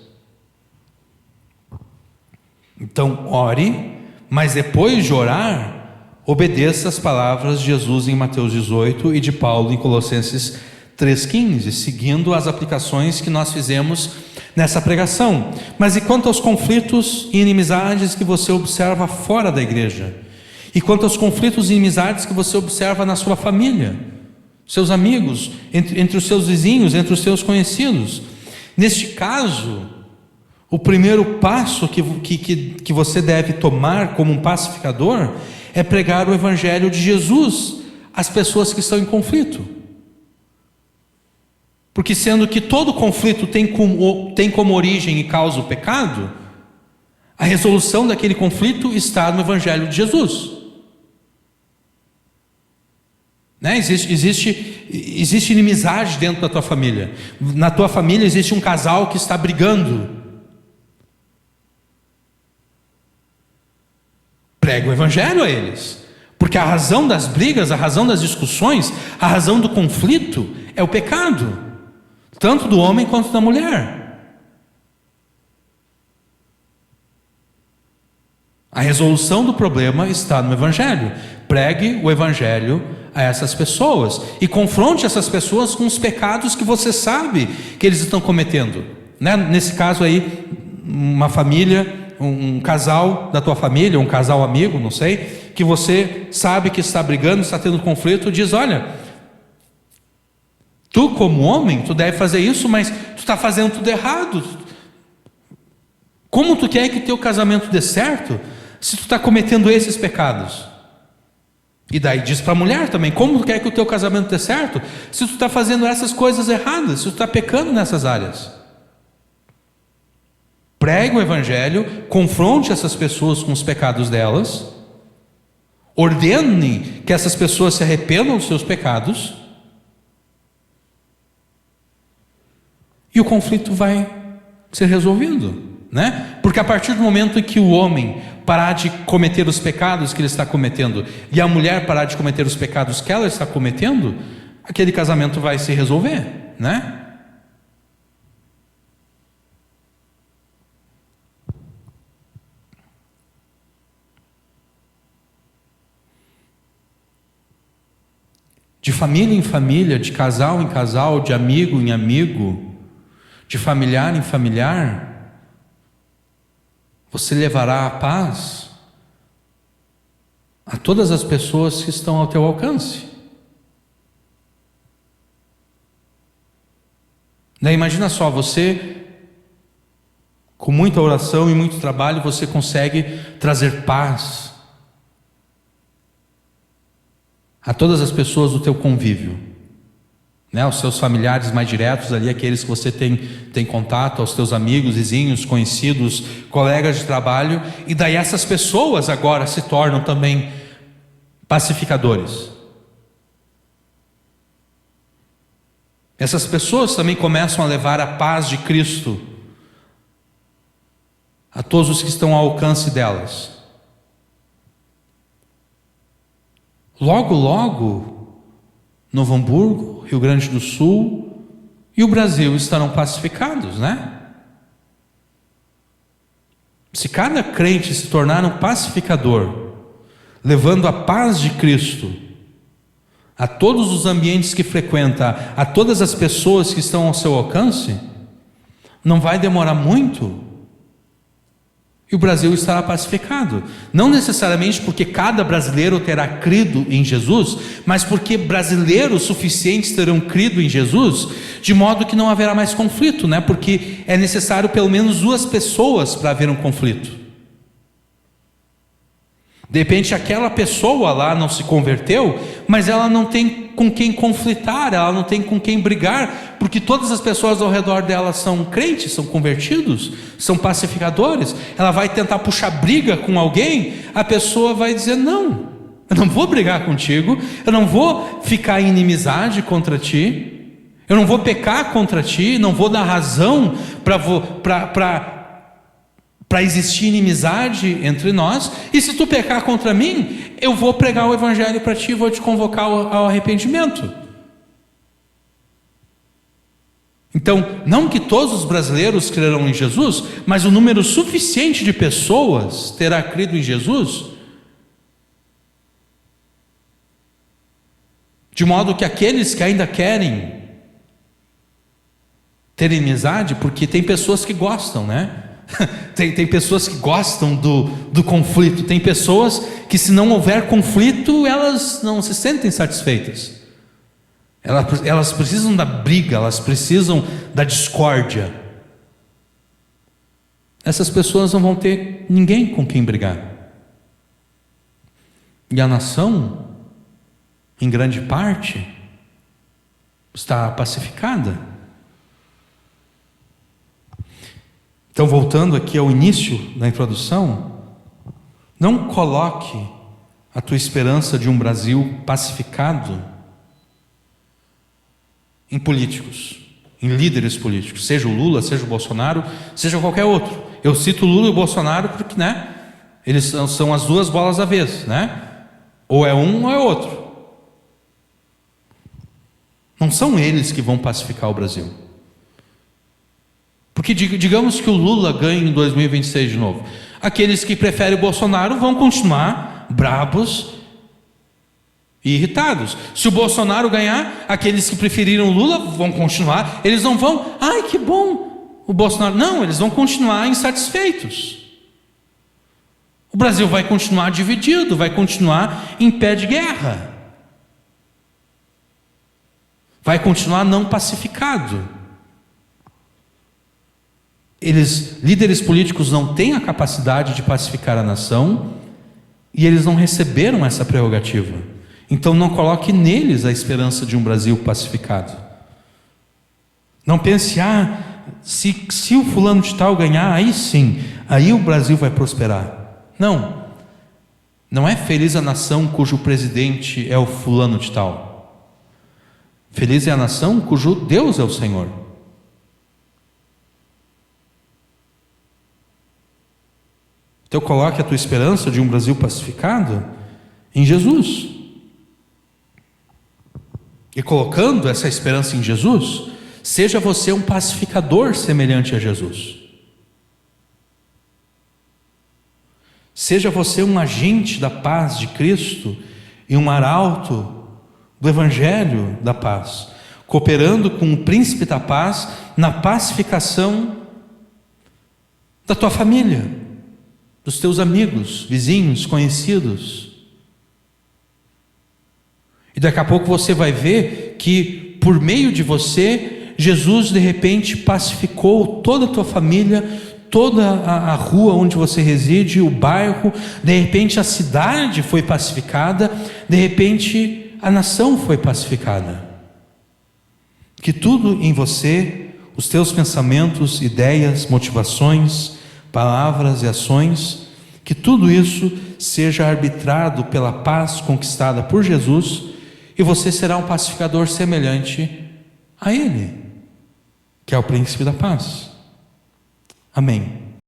Então, ore, mas depois de orar, obedeça as palavras de Jesus em Mateus 18 e de Paulo em Colossenses 3,15, seguindo as aplicações que nós fizemos nessa pregação. Mas e quanto aos conflitos e inimizades que você observa fora da igreja? E quanto aos conflitos e inimizades que você observa na sua família, seus amigos, entre os seus vizinhos, entre os seus conhecidos? Neste caso, o primeiro passo que você deve tomar como um pacificador é pregar o Evangelho de Jesus às pessoas que estão em conflito. Porque sendo que todo conflito tem como origem e causa o pecado, a resolução daquele conflito está no Evangelho de Jesus. Existe inimizade dentro da tua família. Na tua família existe um casal que está brigando. Prega o Evangelho a eles, porque a razão das brigas, a razão das discussões, a razão do conflito é o pecado, tanto do homem quanto da mulher. A resolução do problema está no Evangelho. Pregue o Evangelho a essas pessoas e confronte essas pessoas com os pecados que você sabe que eles estão cometendo, né? Nesse caso aí, uma família, um casal da tua família, um casal amigo, não sei, que você sabe que está brigando, está tendo conflito, diz: olha, tu como homem, tu deve fazer isso, mas tu está fazendo tudo errado. Como tu quer que teu casamento dê certo se tu está cometendo esses pecados? E daí diz para a mulher também: como tu quer que o teu casamento dê certo se tu está fazendo essas coisas erradas, se tu está pecando nessas áreas? Pregue o Evangelho, confronte essas pessoas com os pecados delas, ordene que essas pessoas se arrependam dos seus pecados, e o conflito vai ser resolvido, né? Porque a partir do momento em que o homem parar de cometer os pecados que ele está cometendo e a mulher parar de cometer os pecados que ela está cometendo, aquele casamento vai se resolver, né? De família em família, de casal em casal, de amigo em amigo, de familiar em familiar, você levará a paz a todas as pessoas que estão ao teu alcance. Daí imagina só, você, com muita oração e muito trabalho, você consegue trazer paz a todas as pessoas do teu convívio, né? Os seus familiares mais diretos ali, aqueles que você tem contato, aos teus amigos, vizinhos, conhecidos, colegas de trabalho, e daí essas pessoas agora se tornam também pacificadores. Essas pessoas também começam a levar a paz de Cristo a todos os que estão ao alcance delas. Logo, logo, Novo Hamburgo, Rio Grande do Sul e o Brasil estarão pacificados, né? Se cada crente se tornar um pacificador, levando a paz de Cristo a todos os ambientes que frequenta, a todas as pessoas que estão ao seu alcance, não vai demorar muito e o Brasil estará pacificado. Não necessariamente porque cada brasileiro terá crido em Jesus, mas porque brasileiros suficientes terão crido em Jesus, de modo que não haverá mais conflito, né? Porque é necessário pelo menos 2 pessoas para haver um conflito. De repente aquela pessoa lá não se converteu, mas ela não tem com quem conflitar, ela não tem com quem brigar, porque todas as pessoas ao redor dela são crentes, são convertidos, são pacificadores. Ela vai tentar puxar briga com alguém, a pessoa vai dizer: não, eu não vou brigar contigo, eu não vou ficar em inimizade contra ti, eu não vou pecar contra ti, não vou dar razão para existir inimizade entre nós, e se tu pecar contra mim, eu vou pregar o Evangelho para ti, vou te convocar ao arrependimento. Então, não que todos os brasileiros crerão em Jesus, mas o número suficiente de pessoas terá crido em Jesus, de modo que aqueles que ainda querem ter inimizade, porque tem pessoas que gostam, né? Tem pessoas que gostam do conflito, tem pessoas que, se não houver conflito, elas não se sentem satisfeitas, elas precisam da briga, elas precisam da discórdia. Essas pessoas não vão ter ninguém com quem brigar, e a nação, em grande parte, está pacificada. Então, voltando aqui ao início da introdução, não coloque a tua esperança de um Brasil pacificado em políticos, em líderes políticos, seja o Lula, seja o Bolsonaro, seja qualquer outro. Eu cito o Lula e o Bolsonaro porque, né, eles são as 2 bolas da vez, né? Ou é um ou é outro. Não são eles que vão pacificar o Brasil. Porque digamos que o Lula ganhe em 2026 de novo. aqueles que preferem o Bolsonaro vão continuar brabos e irritados. Se o Bolsonaro ganhar, aqueles que preferiram Lula vão continuar, eles não vão, ai que bom, o Bolsonaro, não, eles vão continuar insatisfeitos. O Brasil vai continuar dividido, vai continuar em pé de guerra, vai continuar não pacificado. Líderes políticos não têm a capacidade de pacificar a nação e eles não receberam essa prerrogativa. Então não coloque neles a esperança de um Brasil pacificado. Não pense, se o fulano de tal ganhar, aí sim, aí o Brasil vai prosperar. Não é feliz a nação cujo presidente é o fulano de tal. Feliz é a nação cujo Deus é o Senhor. Então coloque a tua esperança de um Brasil pacificado em Jesus. E colocando essa esperança em Jesus, seja você um pacificador semelhante a Jesus. Seja você um agente da paz de Cristo e um arauto do Evangelho da paz, cooperando com o príncipe da paz na pacificação da tua família, dos teus amigos, vizinhos, conhecidos. E daqui a pouco você vai ver que por meio de você, Jesus de repente pacificou toda a tua família, toda a rua onde você reside, o bairro, de repente a cidade foi pacificada, de repente a nação foi pacificada. Que tudo em você, os teus pensamentos, ideias, motivações, palavras e ações, que tudo isso seja arbitrado pela paz conquistada por Jesus, e você será um pacificador semelhante a Ele, que é o príncipe da paz. Amém.